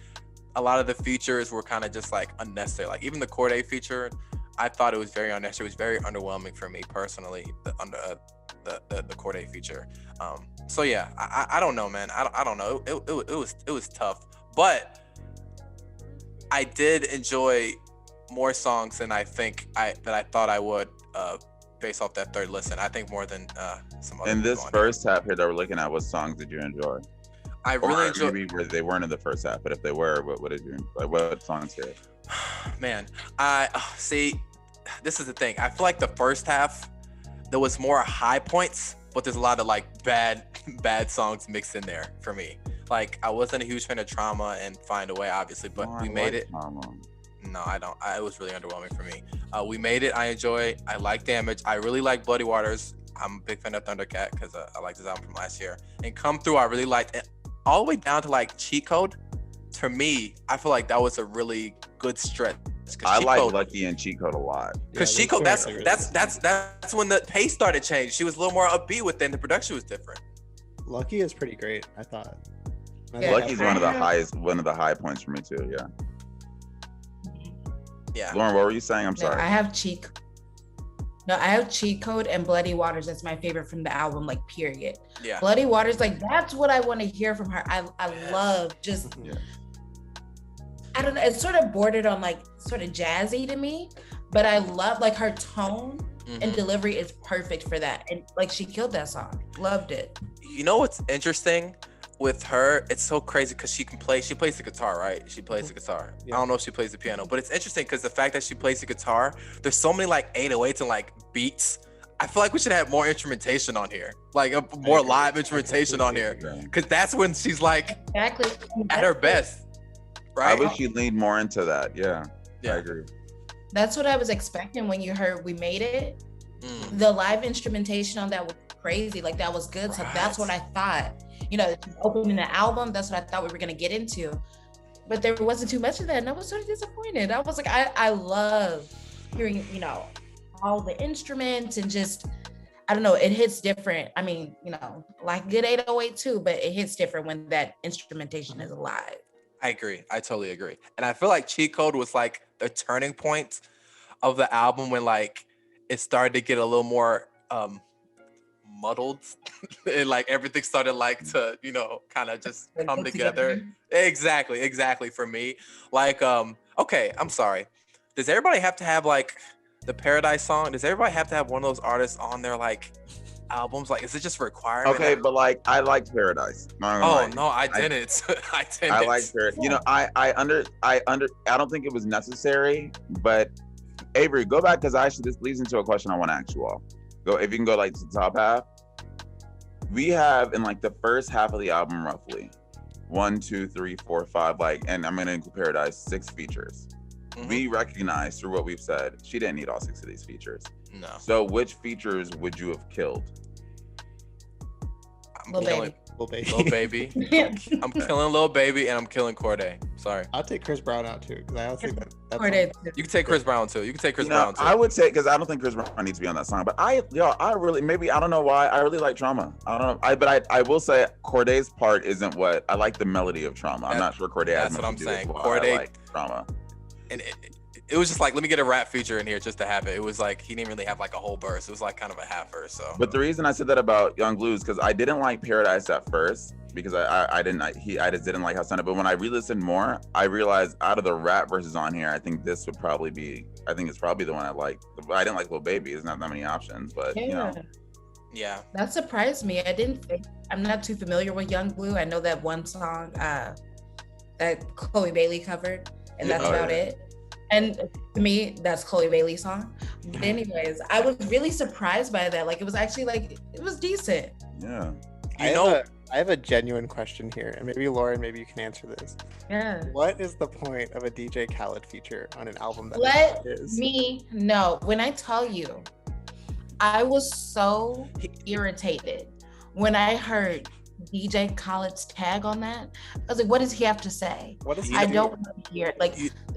a lot of the features were kind of just like unnecessary. Like even the Corday feature, I thought it was very unnecessary. It was very underwhelming for me personally. The Corday feature. So yeah, I don't know, man. I don't know. It was tough, but I did enjoy more songs than I thought I would, based off that third listen. I think more than some other. In this first half here that we're looking at, what songs did you enjoy? I really enjoyed. Maybe they weren't in the first half, but if they were, what did you like? What songs here? Man, I see. This is the thing. I feel like the first half there was more high points, but there's a lot of like bad songs mixed in there for me. Like I wasn't a huge fan of Trauma and Find a Way, obviously, but we made it. Trauma. No, I don't. It was really underwhelming for me. We made it. I enjoy. I like Damage. I really like Bloody Waters. I'm a big fan of Thundercat because I liked his album from last year. And Come Through, I really liked it. All the way down to like Cheat Code. To me, I feel like that was a really good stretch. I like Lucky and Cheat Code a lot. Because Cheat Code, that's when the pace started changing. She was a little more upbeat with it, and the production was different. Lucky is pretty great, I thought. Lucky's one of the high points for me too. Yeah. Yeah. Lauren, what were you saying? I'm sorry. I have Cheat Code and Bloody Waters. That's my favorite from the album, like, period. Yeah. Bloody Waters, like, that's what I want to hear from her. I love just, I don't know, it's sort of bordered on like sort of jazzy to me, but I love like her tone and delivery is perfect for that. And like she killed that song. Loved it. You know what's interesting with her? It's so crazy because she plays the guitar, right? She plays the guitar. Yeah. I don't know if she plays the piano, but it's interesting because the fact that she plays the guitar, there's so many like 808s and like beats. I feel like we should have more instrumentation on here, like more live instrumentation on here, because that's when she's like exactly at her best. Right? I wish you leaned more into that. Yeah, I agree. That's what I was expecting when you heard We Made It. The live instrumentation on that was crazy. Like that was good. So that's what I thought. You know, opening the album, that's what I thought we were gonna get into. But there wasn't too much of that, and I was sort of disappointed. I was like, I love hearing, you know, all the instruments and just, I don't know, it hits different. I mean, you know, like good 808 too, but it hits different when that instrumentation is alive. I agree. I totally agree. And I feel like Cheat Code was like the turning point of the album when like it started to get a little more muddled and like everything started like to, you know, kind of just come together. Exactly for me. Like okay, I'm sorry. Does everybody have to have like the Paradise song? Does everybody have to have one of those artists on their like albums? Like, is it just requirement? Okay, but like I like Paradise. No, I didn't. I didn't. I like Paradise. You know, I don't think it was necessary, but Avery, go back because actually this leads into a question I want to ask you all. Go if you can go like to the top half. We have in like the first half of the album roughly 1, 2, 3, 4, 5, like, and I'm gonna include Paradise, 6 features. We recognize through what we've said, she didn't need all 6 of these features. No. So which features would you have killed? Lil Baby. I'm killing Lil Baby and I'm killing Corday. Sorry. I'll take Chris Brown out too because I don't think that's Corday. You can take Chris Brown too. Brown too. I would say because I don't think Chris Brown needs to be on that song. But I really maybe I don't know why I really like Trauma. I don't know. But I will say Corday's part isn't what I like the melody of Trauma. I'm not sure Corday has much to do with why I like Trauma. And it was just like, let me get a rap feature in here just to have it. It was like he didn't really have like a whole verse. It was like kind of a half verse. So. But the reason I said that about Young Blues because I didn't like Paradise at first because I just didn't like how it sounded. But when I re-listened more, I realized out of the rap verses on here, I think it's probably the one I like. I didn't like Lil Baby. There's not that many options, but you know. Yeah. That surprised me. I'm not too familiar with Young Blue. I know that one song that Chloe Bailey covered, and that's about it. And to me, that's Chloe Bailey's song. But anyways, I was really surprised by that. Like, it was actually like, it was decent. Yeah. I have a genuine question here, and maybe Lauren, maybe you can answer this. Yeah. What is the point of a DJ Khaled feature on an album that Let me know. When I tell you, I was so irritated when I heard DJ Khaled's tag on that. I was like, what does he have to say? I don't want to hear it. Like,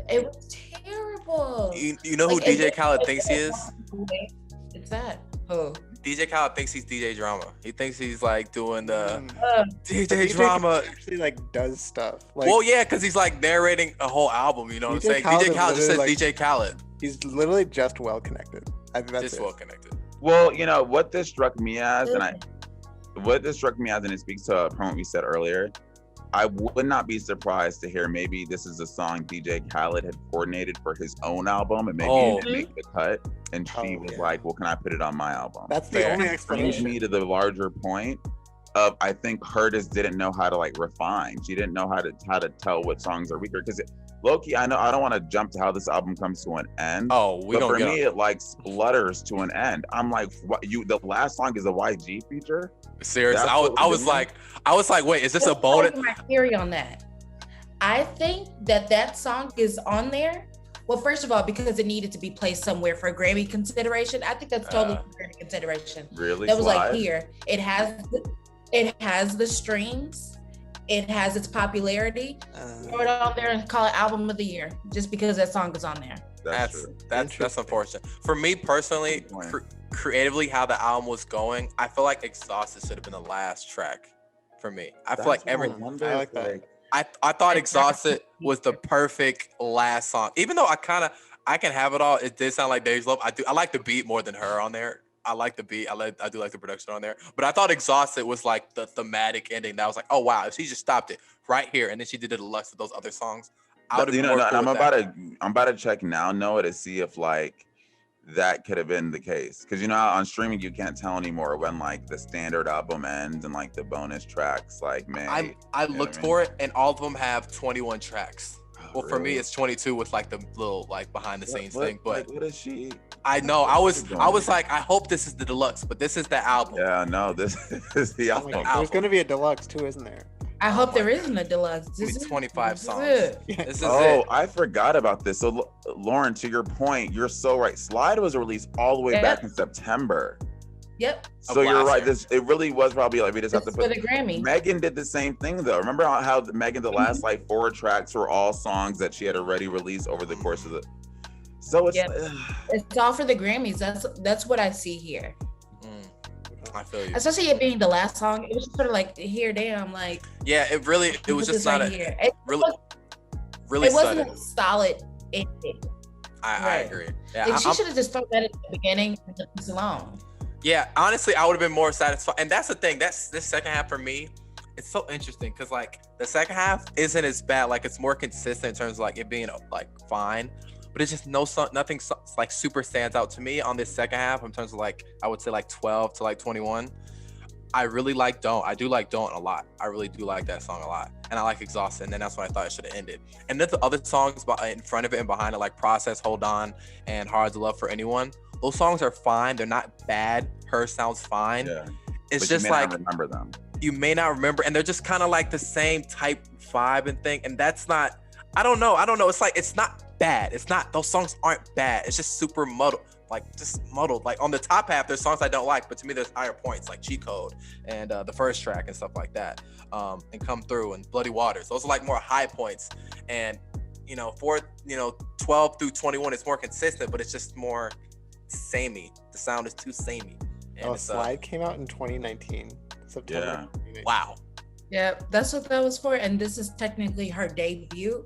it was terrible. You know who DJ Khaled thinks he is? It's that. Who? DJ Khaled thinks he's DJ Drama. He thinks he's like doing the DJ Drama. Actually, like does stuff. Like, well, yeah, because he's like narrating a whole album. You know what I'm saying? DJ Khaled just says like, DJ Khaled. He's literally just well connected. I think that's just well connected. Well, you know what this struck me as, and it speaks to a point we said earlier. I would not be surprised to hear maybe this is a song DJ Khaled had coordinated for his own album and maybe it didn't make the cut. And she was like, well, can I put it on my album? That's the only explanation. Brings me to the larger point of I think her just didn't know how to like refine. She didn't know how to tell what songs are weaker. Because low-key, I know I don't want to jump to how this album comes to an end. But for me, it like splutters to an end. I'm like, what? The last song is a YG feature? Seriously, I was like, wait, is this a bonus? My theory on that. I think that song is on there Well, first of all, because it needed to be placed somewhere for Grammy consideration. I think that's totally for Grammy consideration. Really? That was like, here, it has the streams, it has its popularity. Throw it on there and call it album of the year, just because that song is on there. That's unfortunate. For me personally, creatively, how the album was going, I feel like Exhausted should have been the last track for me. I feel like I like that. I thought Exhausted was the perfect last song. Even though I can have it all. It did sound like Dave's Love. I like the beat more than Her on there. I like the beat. I do like the production on there. But I thought Exhausted was like the thematic ending. That was like, oh wow, if she just stopped it right here and then she did the deluxe of those other songs, I would have been more cool with that. I'm about to check now, Noah, to see if like that could have been the case. Because you know how on streaming you can't tell anymore when like the standard album ends and like the bonus tracks like I looked for it and all of them have 21 tracks. Well, really? for me it's 22 with like the little like behind the scenes thing. But what is she? I know I was like, I hope this is the deluxe, but this is the album. Yeah, no, this is the album. There's gonna be a deluxe too, isn't there? I hope there isn't a deluxe. This is 25 songs. This is it. I forgot about this. So Lauren, to your point, you're so right. Slide was released all the way back in September. Yep. So you're right. It really was probably like we just have to put the Grammy. Megan did the same thing though. Remember how Megan the last like 4 tracks were all songs that she had already released over the course of the. So it's it's all for the Grammys. That's what I see here. I feel you. Especially it being the last song, it was just sort of like here, damn, like. Yeah, it was just not really. It wasn't a solid ending. I agree. Yeah, like she should have just thrown that at the beginning and left this alone. Yeah, honestly, I would have been more satisfied. And that's the thing. That's this second half for me. It's so interesting because like the second half isn't as bad. Like it's more consistent in terms of like it being like fine. But it's just nothing like super stands out to me on this second half in terms of like, I would say like 12 to like 21. I really like Don't. I do like Don't a lot. I really do like that song a lot. And I like Exhausted. And then that's when I thought it should have ended. And then the other songs in front of it and behind it, like Process, Hold On, and Hard to Love for Anyone. Those songs are fine. They're not bad. Her sounds fine. Yeah. It's but just you may like, not remember them. You may not remember. And they're just kind of like the same type vibe and thing. And that's not, I don't know. It's like, it's not bad. It's not, those songs aren't bad. It's just super muddled. Like just muddled. Like on the top half, there's songs I don't like, but to me there's higher points like Cheat Code and the first track and stuff like that. And Come Through and Bloody Waters. Those are like more high points. And for 12 through 21, it's more consistent, but it's just more samey. The sound is too samey. And Slide came out in 2019, September. Yeah. Wow. Yeah, that's what that was for. And this is technically her debut.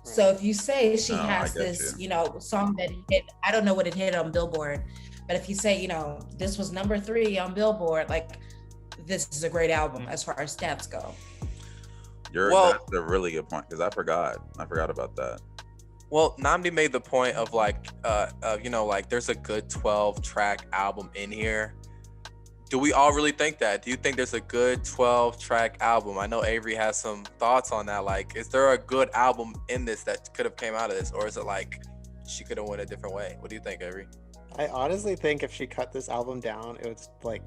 So if you say she has this, song that hit, I don't know what it hit on Billboard, but if you say, this was number 3 on Billboard, like this is a great album as far as stats go. That's a really good point because I forgot about that. Well, Nnamdi made the point of like, like there's a good 12 track album in here. Do we all really think that? Do you think there's a good 12 track album? I know Avery has some thoughts on that. Like, is there a good album in this that could have came out of this? Or is it like she could have went a different way? What do you think, Avery? I honestly think if she cut this album down, it would like,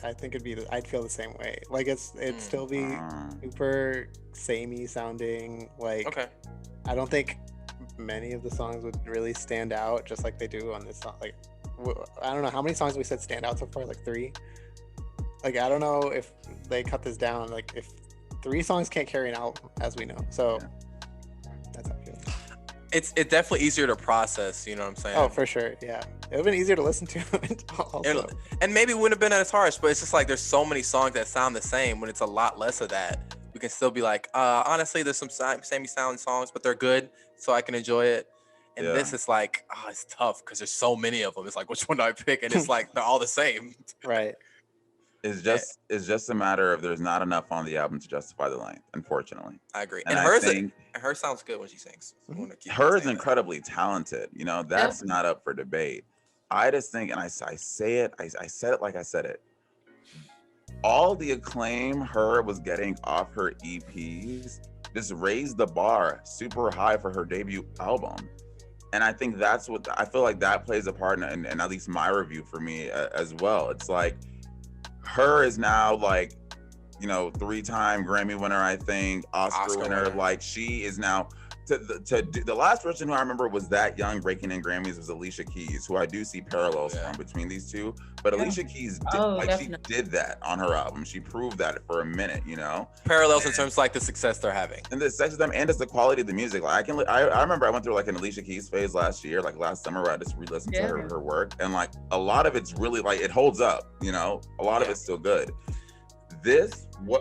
I think I'd feel the same way. Like it'd still be super samey sounding. Like, okay. I don't think many of the songs would really stand out just like they do on this song. Like, I don't know how many songs we said stand out so far, like 3. Like, I don't know if they cut this down, like if 3 songs can't carry an album, as we know. So that's how I feel. It's definitely easier to process, you know what I'm saying? Oh, for sure. Yeah. It would have been easier to listen to also. And maybe it wouldn't have been as harsh, but it's just like there's so many songs that sound the same when it's a lot less of that. We can still be like, honestly, there's some samey sounding songs, but they're good, so I can enjoy it. And this is like, it's tough because there's so many of them. It's like, which one do I pick? And it's like, they're all the same. Right. It's just a matter of there's not enough on the album to justify the length, unfortunately. I agree. And her sounds good when she sings. Her is incredibly talented. That's not up for debate. I just think, and I say it, I said it like I said it. All the acclaim her was getting off her EPs just raised the bar super high for her debut album. And I think that's what, I feel like that plays a part in at least my review for me as well. It's like, Her is now like, 3-time Grammy winner, I think, Oscar winner. Like she is now the last person who I remember was that young breaking in Grammys was Alicia Keys, who I do see parallels from between these two. But Alicia Keys she did that on her album. She proved that for a minute, you know. Parallels in terms of like the success they're having. And the success of them, and it's the quality of the music. Like I remember I went through like an Alicia Keys phase last year, like last summer, where I just re-listened to her work, and like a lot of it's really like it holds up, you know. A lot of it's still good.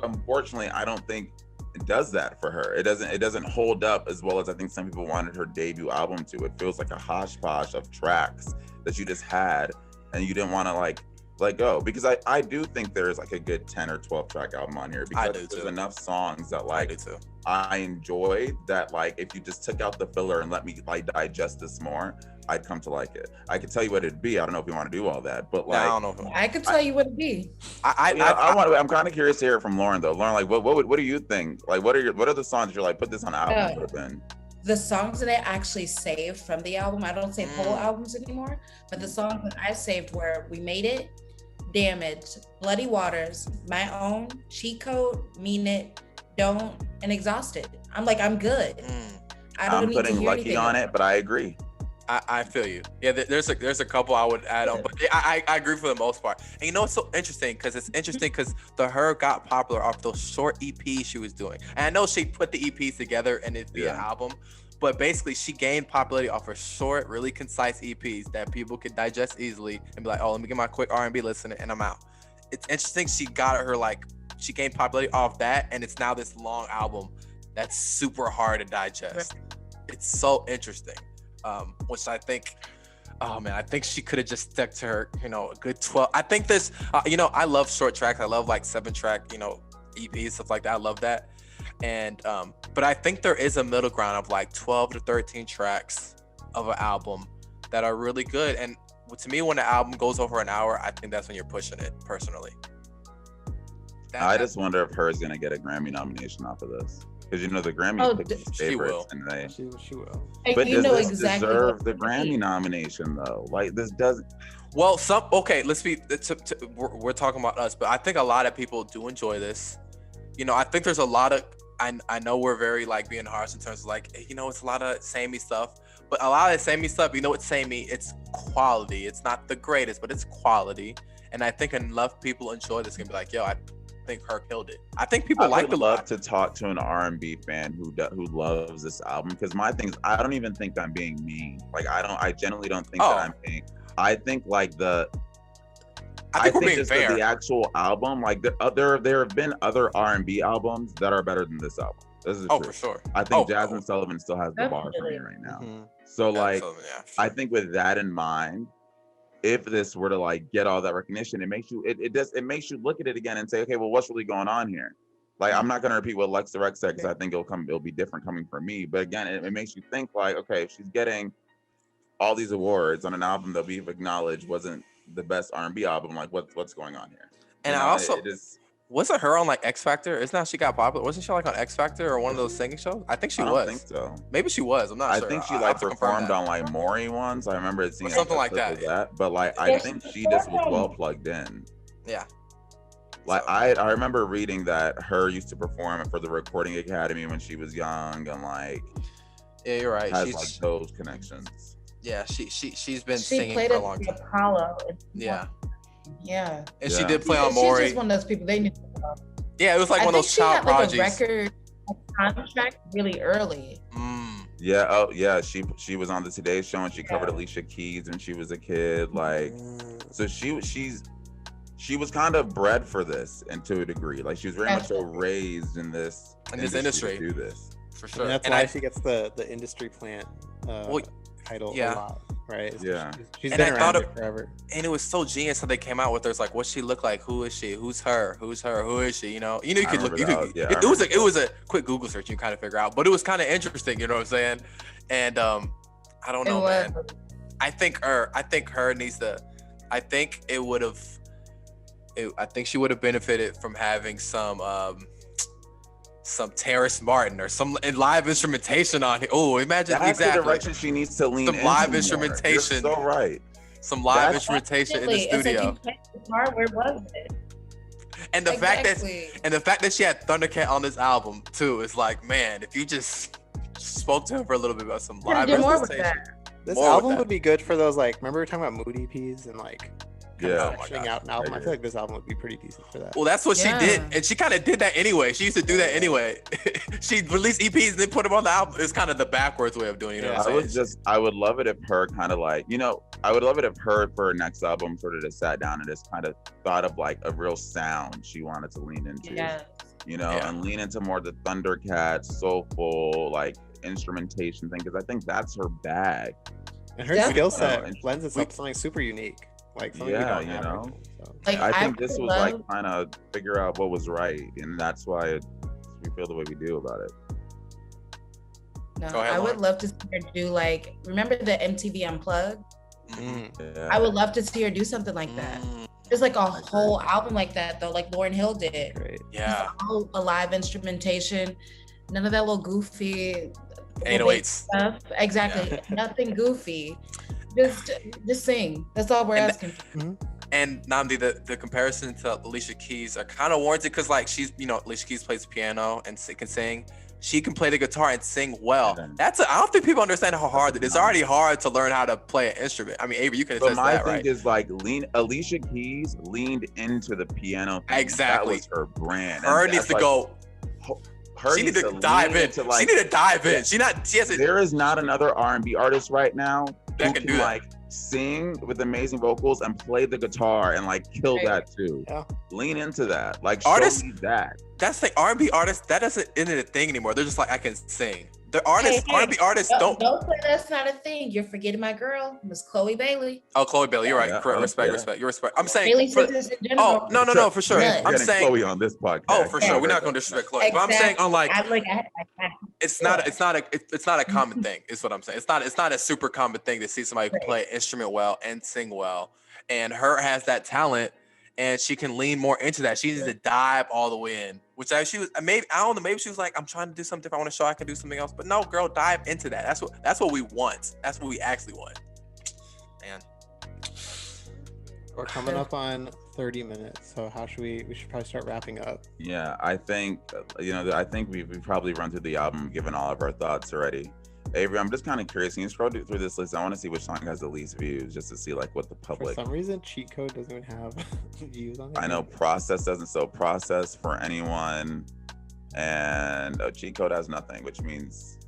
Unfortunately, I don't think it does that for her. It doesn't hold up as well as I think some people wanted her debut album to. It feels like a hodgepodge of tracks that you just had and you didn't want to like let go, because I do think there's like a good 10 or 12 track album on here, because there's enough songs that like I enjoyed that, like if you just took out the filler and let me like digest this more, I'd come to like it. I could tell you what it'd be. I don't know if you want to do all that, but like, I don't know. I could tell you what it'd be. I'm kind of curious to hear it from Lauren though. Lauren, like, what do you think? Like, what are the songs you're like, put this on the album? Would have been the songs that I actually saved from the album. I don't save whole albums anymore, but the songs that I saved were "We Made It," "Damaged," "Bloody Waters," "My Own," "Cheat Code," "Mean It," "Don't," and "Exhausted." I'm like, I'm good. I'm putting "Lucky" on it, but I agree. I feel you. Yeah, there's a couple I would add on, but I agree for the most part. And you know what's so interesting? Because the H.E.R got popular off those short EPs she was doing. And I know she put the EPs together and it'd be an album, but basically she gained popularity off of short, really concise EPs that people could digest easily and be like, oh, let me get my quick R&B listen and I'm out. It's interesting she gained popularity off that, and it's now this long album that's super hard to digest. It's so interesting. Which I think, I think she could have just stuck to her, a good 12. I think this, I love short tracks. I love like 7-track, EPs, stuff like that. I love that. And, but I think there is a middle ground of like 12 to 13 tracks of an album that are really good. And to me, when the album goes over an hour, I think that's when you're pushing it personally. I just wonder if H.E.R is going to get a Grammy nomination off of this. Because the Grammy picks its favorites, and she will. But does this deserve the Grammy nomination though? Like this doesn't. Well, let's be. We're talking about us, but I think a lot of people do enjoy this. I think there's a lot of. I know we're very like being harsh in terms of like, it's a lot of samey stuff, but a lot of samey stuff, it's samey. It's quality. It's not the greatest, but it's quality, and I think enough people enjoy this can be like, yo, I think H.E.R killed it. I think people like the love to talk to an R&B fan who loves this album, because my thing is I don't even think I'm being mean. Like I genuinely don't think that I'm being. I think like I think just the actual album, like there have been other R&B albums that are better than this album. This is true. For sure. I think Jasmine Sullivan still has the bar for me right now. So like I think with that in mind, if this were to like get all that recognition, it makes you look at it again and say, okay, well, what's really going on here? Like, I'm not going to repeat what Lex Rex said, because I think it'll be different coming from me. But again, it makes you think like, okay, if she's getting all these awards on an album that we've acknowledged wasn't the best R&B album, like what's going on here? And I also wasn't H.E.R on like X Factor? Isn't how she got popular? Wasn't she like on X Factor or one of those singing shows? I think she was. I think so. Maybe she was. I'm not sure. I think she like performed on like Maury ones. I remember it seeing something like that. But like I think she just was well plugged in. Yeah. Like I remember reading that H.E.R used to perform for the Recording Academy when she was young, and like you're right. Has like those connections. Yeah, she's been singing for a long time. Apollo. Yeah. Yeah. And she did play on Maury. She's just one of those people they knew. Yeah, it was like one of those child prodigies. She had like a record contract really early. Yeah. Oh, yeah. She was on the Today Show and she covered Alicia Keys when she was a kid. Like, so she was kind of bred for this, and to a degree, like she was very much so raised in this industry to do this. For sure. And that's why she gets the industry plant title a lot. Right. She's been around it forever. And it was so genius how they came out with her. It's like, what's she look like? Who is she? Who's her? Who's her? Who is she? You could look. It was a quick Google search. You kind of figure out, but it was kind of interesting. You know what I'm saying? And I don't know, man. I think H.E.R needs to. I think it would have. I think she would have benefited from having some Terrace Martin or some live instrumentation on it. Oh, imagine that's the direction she needs to lean into. Some live instrumentation. You're so right. Some live instrumentation in the studio. It's like you guitar, where was it? And the fact that she had Thundercat on this album too is like, man, if you just spoke to him for a little bit about some Gotta live do more with representation. that. This More with album that. would be good for those, like, remember we were talking about mood EPs and like kind Yeah. of Oh my sectioning God. out an album? I agree. feel like this album would be pretty decent for that. Well, that's what she did, Yeah. and she kind of did that anyway. She used to do that anyway. She released EPs and then put them on the album. It's kind of the backwards way of doing it. You know what I'm saying? I would love it if her kind of like, I would love it if her for her next album sort of just sat down and just kind of thought of like a real sound she wanted to lean into, Yeah. Yeah. and lean into more the Thundercat, soulful, like instrumentation thing, because I think that's her bag. And her Yeah. skill set And lends itself to something super unique, like something we Yeah, don't you have know? right now, so. Like I think this was love, like trying to figure out what was right, and that's why we feel the way we do about it. No, Go ahead, I would Lauren. love to see her do like, remember the MTV Unplugged? Mm. Yeah. I would love to see her do something like that. Just like a whole album like that though, like Lauryn Hill did. Great. Yeah. Just all a live instrumentation, none of that little goofy 808s. stuff. Exactly, nothing goofy. Just sing. That's all we're And asking. And Nnamdi, the comparison to Alicia Keys are kind of warranted because like she's, Alicia Keys plays piano and can sing. She can play the guitar and sing well. Yeah. I don't think people understand how hard it is. It's already hard to learn how to play an instrument. I mean, Avery, you can But attest to my that, thing right? is like Alicia Keys leaned into the piano thing. Exactly. That was her brand. Her And needs that's to like- go. Her She needs to lean dive in. into, like, She need to dive in. She hasn't. there is not another R&B artist right now That who can can do that. like sing with amazing vocals and play the guitar and like kill Right. that too. Yeah. Lean into that. Like Artists- show me that. That's the R&B artists. That isn't a thing anymore. They're just like, I can sing. The artists, Hey, R&B artists Don't don't. say that's not a thing. You're forgetting my girl, Miss Chloe Bailey. Oh, Chloe Bailey, you're right. Yeah, Correct. Respect, yeah. respect. You respect. I'm saying. Bailey for- sisters in general. Oh no, for sure. Yeah. I'm Getting saying. Chloe on this podcast. Oh, for sure. Yeah. We're not gonna disrespect Chloe, but I'm saying on like. I'm like, It's not a common thing, is what I'm saying. It's not a super common thing to see somebody who can play an instrument well and sing well. And her has that talent and she can lean more into that. She needs to dive all the way in. Which she was maybe I don't know, maybe she was like, I'm trying to do something different. I want to show I can do something else. But no, girl, dive into that. That's what we want. That's what we actually want. Man. We're coming up on 30 minutes, so how should we should probably start wrapping up. Yeah, I think I think we've probably run through the album, given all of our thoughts already. Avery, I'm just kind of curious. Can you scroll through this list? I want to see which song has the least views, just to see like what the For public. some reason, Cheat Code doesn't even have views on it. I know Process doesn't, so Process for anyone, and Cheat Code has nothing, which means.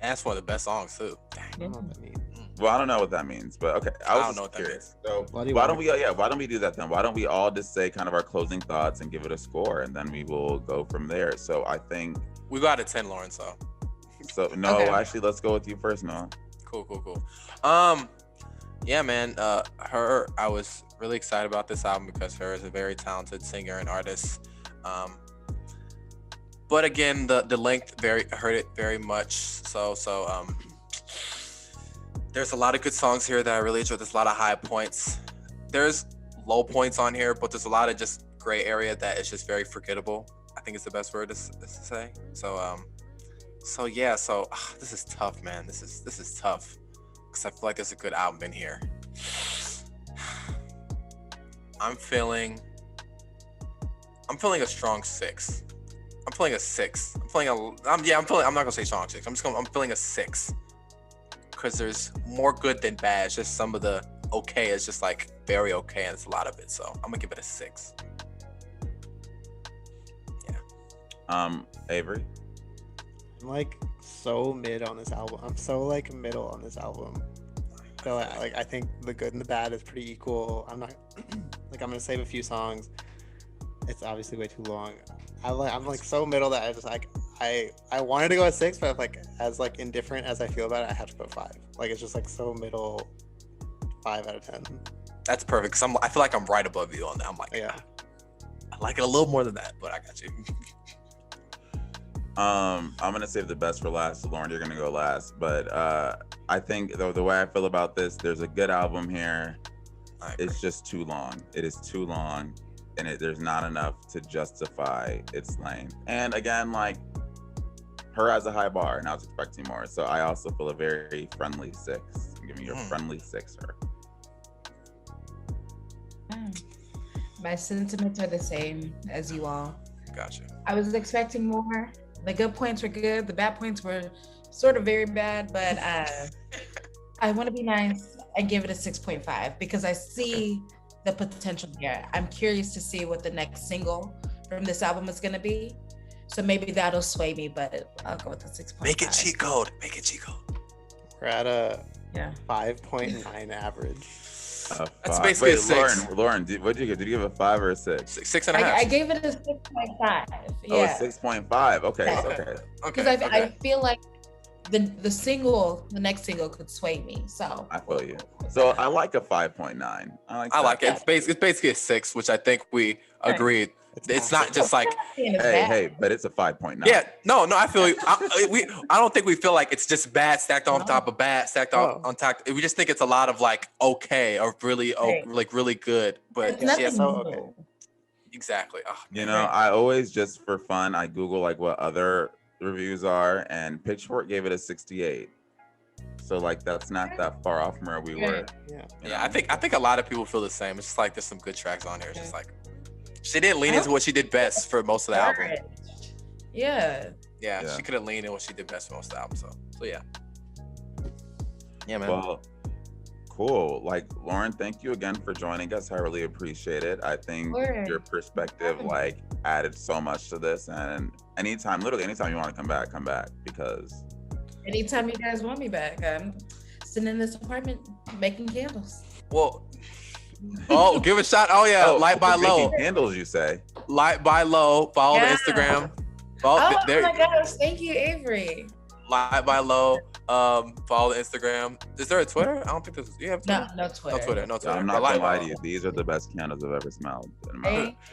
That's one of the best songs too. I don't know what that means. Well, I don't know what that means, but okay. I was don't know just what that curious. So Why do you why want don't we do that then? Why don't we all just say kind of our closing thoughts and give it a score, and then we will go from there. So I think. We got a 10, Lauren, so. So no, Okay. actually, let's go with you first, Noah. Cool. Yeah, man. Her. I was really excited about this album because her is a very talented singer and artist. But again, the length hurt it very much. So there's a lot of good songs here that I really enjoyed. There's a lot of high points. There's low points on here, but there's a lot of just gray area that is just very forgettable. I think it's the best word to say. So yeah. This is tough, man. This is tough because I feel like there's a good album in here. I'm feeling a strong 6. I'm feeling a 6. I'm not gonna say strong 6. I'm feeling a 6 because there's more good than bad. It's just some of the okay is just like very okay, and it's a lot of it. So I'm gonna give it a 6. Yeah. Avery. I'm like so mid on this album. I'm so like middle on this album. So I think the good and the bad is pretty equal. I'm not like I'm gonna save a few songs. It's obviously way too long. I'm like so middle that I just like I wanted to go at 6, but like as like indifferent as I feel about it, I have to put 5. Like it's just like so middle, 5 out of 10. That's perfect. Cause I feel like I'm right above you on that. I'm like, Yeah. I like it a little more than that, but I got you. I'm gonna save the best for last. So Lauren, you're gonna go last. But I think the way I feel about this, there's a good album here. It's just too long. It is too long, and there's not enough to justify its length. And again, like her has a high bar, and I was expecting more. So I also feel a very friendly 6. I'm giving you a friendly 6 her. My sentiments are the same as you all. Gotcha. I was expecting more. The good points were good. The bad points were sort of very bad, but I want to be nice and give it a 6.5 because I see the potential here. I'm curious to see what the next single from this album is going to be. So maybe that'll sway me, but I'll go with the 6.5. Make it cheat code. Make it cheat code. We're at a 5.9 average. That's basically a 6. Lauren, what did you give? Did you give a 5 or a 6? 6.5. I gave it a 6.5. Yeah. Oh, 6.5. Okay. Yeah. Okay. Because I feel like the next single could sway me. So I feel you. So I like a 5.9. I like it. It's basically a 6, which I think we agreed. It's not just like hey, but it's a 5.9. Yeah, no, I feel you. I don't think we feel like it's just bad stacked on top of bad stacked on top. We just think it's a lot of like okay or really like really good, but okay. Exactly. Oh, you know, I always just for fun I Google like what other reviews are, and Pitchfork gave it a 68. So like that's not that far off from where we were. Yeah. I think a lot of people feel the same. It's just like there's some good tracks on here. It's just like she didn't lean into what she did best for most of the album. Yeah, she could have leaned in what she did best for most of the album. So yeah. Yeah, man. Well, cool. Like Lauren, thank you again for joining us. I really appreciate it. I think your perspective like added so much to this, and literally anytime you want to come back because anytime you guys want me back, I'm sitting in this apartment making candles. Well, give a shot. Oh yeah, Light by Low. Candles, you say? Light by Low. Follow the Instagram. Oh my gosh, thank you, Avery. Light by Low. Follow the Instagram. Is there a Twitter? I don't think there's. You have Twitter? No Twitter. No Twitter. I'm not gonna lie to you. These are the best candles I've ever smelled.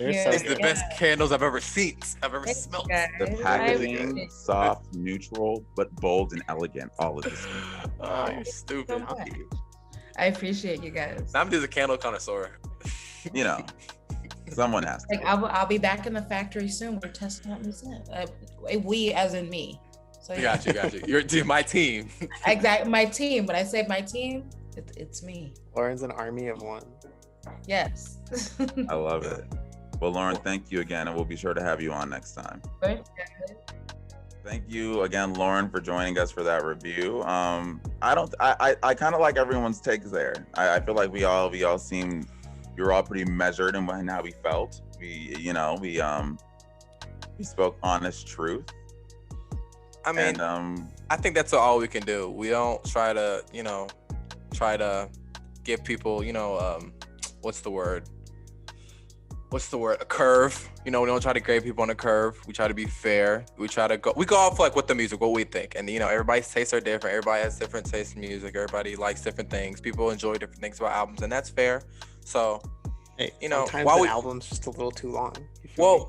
It's the best candles I've ever seen. I've ever smelled. The packaging, soft, neutral, but bold and elegant. All of this. Oh, you're stupid. I appreciate you guys. Nnamdi's a candle connoisseur. You know, someone has to. Like I'll be back in the factory soon. We're testing out new scent. We as in me. So Got you. You're my team. Exactly, my team. When I say my team, it's me. Lauren's an army of one. Yes. I love it. Well, Lauren, thank you again, and we'll be sure to have you on next time. Thank you again, Lauren, for joining us for that review. I kind of like everyone's takes there. I feel like we all seem you're all pretty measured in how we felt. We spoke honest truth. I mean, I think that's all we can do. We don't try to give people, what's the word? A curve. We don't try to grade people on a curve. We try to be fair. We go off like what we think. And everybody's tastes are different. Everybody has different tastes in music. Everybody likes different things. People enjoy different things about albums, and that's fair. So, sometimes an album's just a little too long. While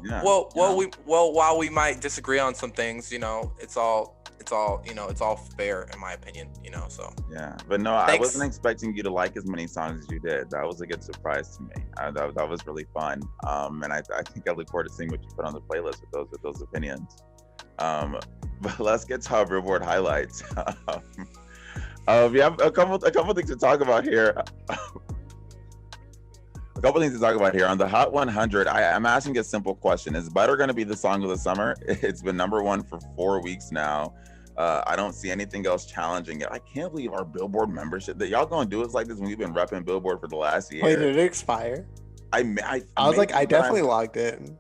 we might disagree on some things, it's all fair in my opinion, so. Yeah, but no, thanks. I wasn't expecting you to like as many songs as you did. That was a good surprise to me. That was really fun. And I think I look forward to seeing what you put on the playlist with those opinions. But let's get to our Billboard highlights. We have a couple things to talk about here. A couple things to talk about here. On the Hot 100, I'm asking a simple question. Is Butter going to be the song of the summer? It's been #1 for 4 weeks now. I don't see anything else challenging it. I can't believe our Billboard membership, that y'all going to do us like this when we've been repping Billboard for the last year. Wait, did it expire? I was like, I definitely logged in.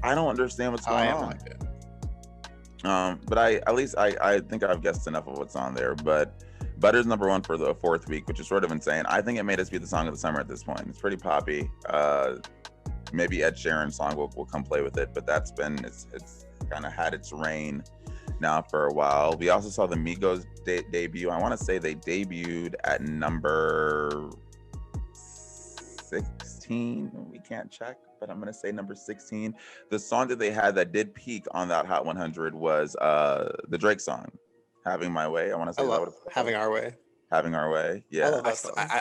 I don't understand what's going on. Logged in. But I think I've guessed enough of what's on there. But Butter's #1 for the 4th week, which is sort of insane. I think it made us be the song of the summer at this point. It's pretty poppy. Maybe H.E.R song will come play with it, but it's kind of had its reign now for a while. We also saw the Migos debut. I want to say they debuted at number 16. We can't check, but I'm going to say number 16. The song that they had that did peak on that Hot 100 was the Drake song, Having My Way. I want to say Having Our Way. Having Our Way. Yeah.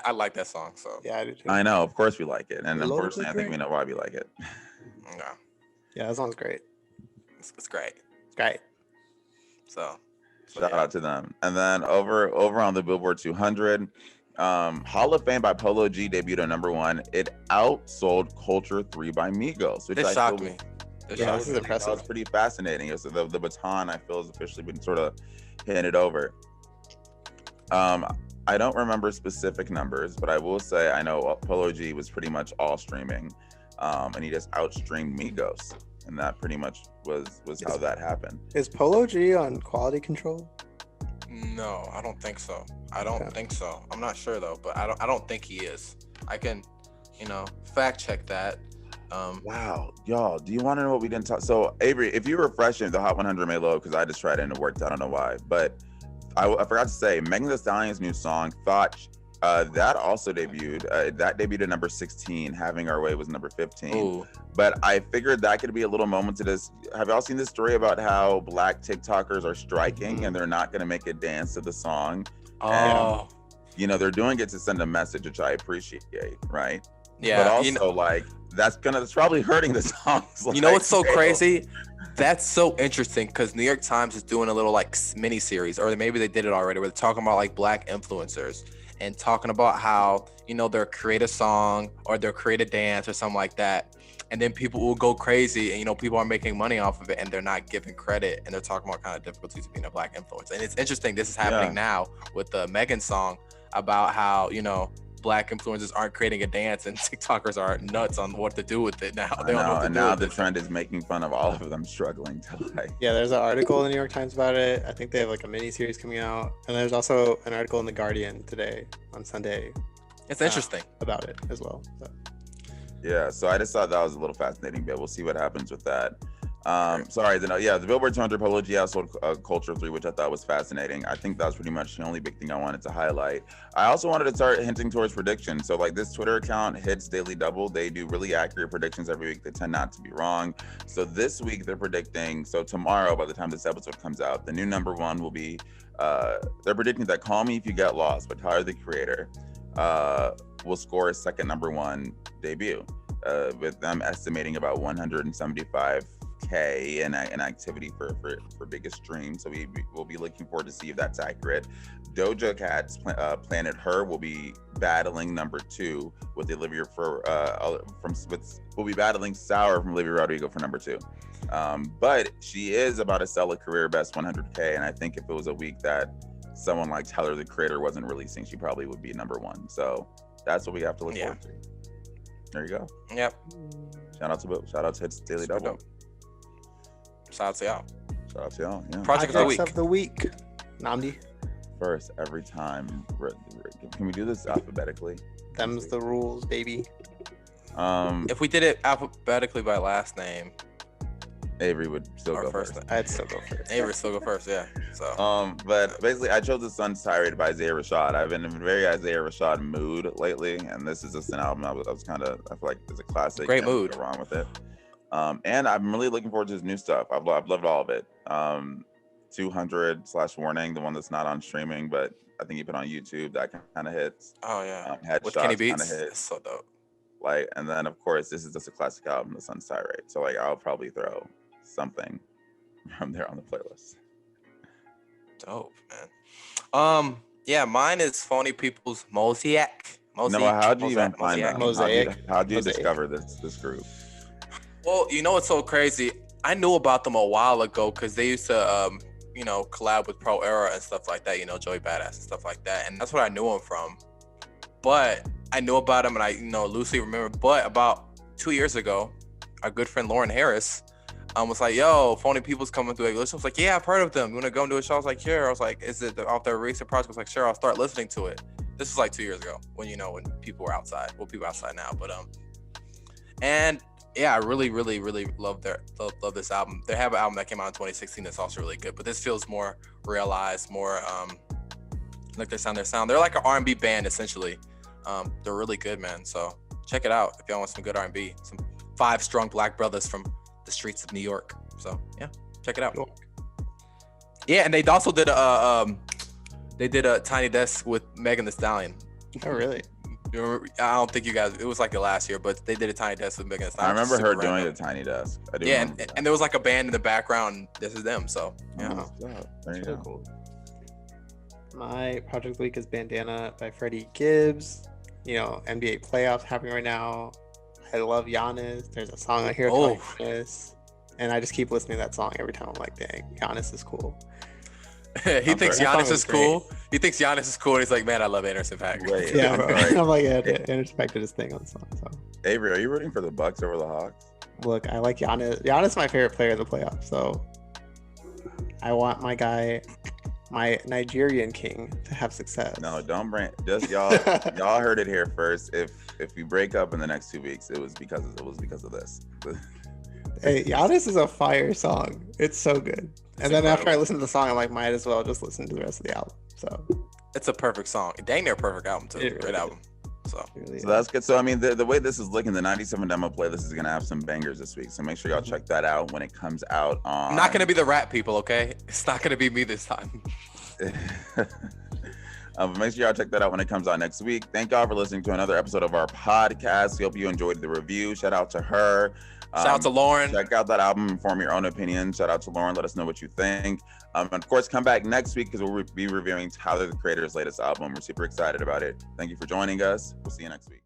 I like that song. So yeah, I do too. I know. Of course we like it. And unfortunately, I think we know why we like it. Yeah, that song's great. It's great. It's great. So shout out to them. And then over on the Billboard 200, Hall of Fame by Polo G debuted at #1. It outsold Culture 3 by Migos, which shocked me. Yeah, this is That impressive. was pretty fascinating. So the baton, I feel, has officially been sort of handed over. I don't remember specific numbers, but I will say I know Polo G was pretty much all streaming, and he just outstreamed Migos, and that pretty much was how that happened. Is Polo G on quality control? No, I don't think so. I don't think so. I'm not sure though, but I don't think he is. I can, fact check that. Wow, y'all, do you want to know what we didn't talk? So Avery, if you refresh it, the Hot 100 may load because I just tried it and it worked. I don't know why, but I forgot to say, Megan Thee Stallion's new song, Thought, that also debuted. That debuted at number 16. Having Our Way was number 15. Ooh. But I figured that could be a little moment to this. Have y'all seen this story about how Black TikTokers are striking and they're not going to make a dance to the song? Oh. And, they're doing it to send a message, which I appreciate, right? Yeah. But also, that's probably hurting the songs. What's so crazy? That's so interesting because New York Times is doing a little mini series, or maybe they did it already, where they're talking about Black influencers and talking about how they'll create a song or they'll create a dance or something like that, and then people will go crazy and people are making money off of it and they're not giving credit, and they're talking about kind of difficulties of being a Black influencer. And it's interesting, this is happening now with the Megan song about how Black influencers aren't creating a dance and TikTokers are nuts on what to do with it now. And now the trend is making fun of all of them struggling to Yeah, there's an article in the New York Times about it. I think they have a mini series coming out, and there's also an article in the Guardian today on Sunday. It's interesting about it as well. So. Yeah, so I just thought that was a little fascinating, but we'll see what happens with that. The Billboard 200 Polo G outsold Culture 3, which I thought was fascinating. I think that was pretty much the only big thing I wanted to highlight. I also wanted to start hinting towards predictions. So this Twitter account, Hits Daily Double, they do really accurate predictions every week. They tend not to be wrong. So this week they're predicting, so tomorrow, by the time this episode comes out, the new number one will be, they're predicting that Call Me If You Get Lost by Tyler, the Creator, will score a second number one debut, with them estimating about 175K in activity for biggest stream. So we'll be looking forward to see if that's accurate. Doja Cat's Planet Her will be battling number 2 with Olivia will be battling Sour from Olivia Rodrigo for number 2. But she is about to sell a career best 100K, and I think if it was a week that someone like Tyler, the Creator, wasn't releasing, she probably would be number 1. So that's what we have to look forward to. There you go. Yep. Shout out to Hits Daily Double. Shout out to y'all. Shout out to y'all. Yeah. Project of the week. Nnamdi. First every time. Can we do this alphabetically? Them's the rules, baby. If we did it alphabetically by last name, Avery would still go first. I'd still go first. Avery still go first, yeah. So but basically I chose The Sun's Tirade by Isaiah Rashad. I've been in a very Isaiah Rashad mood lately, and this is just an album I feel like it's a classic. Great mood. Wrong with it. And I'm really looking forward to his new stuff. I've loved all of it. 200/Warning, the one that's not on streaming, but I think he put on YouTube, that kind of hits. Oh yeah. Headshots with Kenny Beats. Hits. So dope. And then of course this is just a classic album, The Sun's Tirade. So I'll probably throw something from there on the playlist. Dope, man. Yeah, mine is Phony People's Mosaic. How'd you even find that? Mosaic. How'd you discover this group? Well, what's so crazy? I knew about them a while ago because they used to, collab with Pro Era and stuff like that. Joey Badass and stuff like that, and that's what I knew them from. But I knew about them, and I, loosely remember. But about 2 years ago, our good friend Lauren Harris, was like, "Yo, Phony People's coming through." I was like, "Yeah, I've heard of them. You want to go and do a show?" I was like, "Sure." I was like, "Is it off their recent project?" I was like, "Sure." I'll start listening to it. This was like 2 years ago when when people were outside. Well, people are outside now, but and yeah, I really, really, really love this album. They have an album that came out in 2016 that's also really good, but this feels more realized, more like their sound. They're like an R&B band essentially. They're really good, man. So check it out if y'all want some good R&B. Some 5 strong Black brothers from the streets of New York. So yeah, check it out. Yeah, and they also did a Tiny Desk with Megan Thee Stallion. Oh really? I don't think you guys, it was like the last year, but they did a Tiny Desk with Megan Thee Stallion. I remember her doing a Tiny Desk. And there was like a band in the background. This is them. So yeah. There you go. Cool. My project of the week is Bandana by Freddie Gibbs. NBA playoffs happening right now. I love Giannis. There's a song I hear called Giannis. and I just keep listening to that song every time. I'm like, dang, Giannis is cool. He thinks That song Giannis is great. cool. He thinks Giannis is cool. And he's like, man, I love Anderson .Paak. Wait, Yeah, bro. right. I'm like, yeah, Anderson .Paak did his thing on the song. So Avery, are you rooting for the Bucks over the Hawks? look, I like Giannis. Giannis is my favorite player in the playoffs. So I want my guy, my Nigerian king, to have success. No, don't bring. Just y'all. Y'all heard it here first. If we break up in the next 2 weeks, it was because of this. Hey, Giannis is a fire song. It's so good. And then after I listen to the song, I'm like, might as well just listen to the rest of the album. So It's a perfect song. Dang near perfect album too. It really Great album. So it really So is. that's good. So I mean, the way this is looking, the 97 demo playlist is gonna have some bangers this week. So make sure y'all check that out when it comes out on. I'm not gonna be the rap people, okay? It's not gonna be me this time. Make sure y'all check that out when it comes out next week. Thank y'all for listening to another episode of our podcast. We hope you enjoyed the review. Shout out to H.E.R. Shout out to Lauren. Check out that album and form your own opinion. Shout out to Lauren. Let us know what you think. And of course, come back next week because we'll be reviewing Tyler, the Creator's latest album. We're super excited about it. Thank you for joining us. We'll see you next week.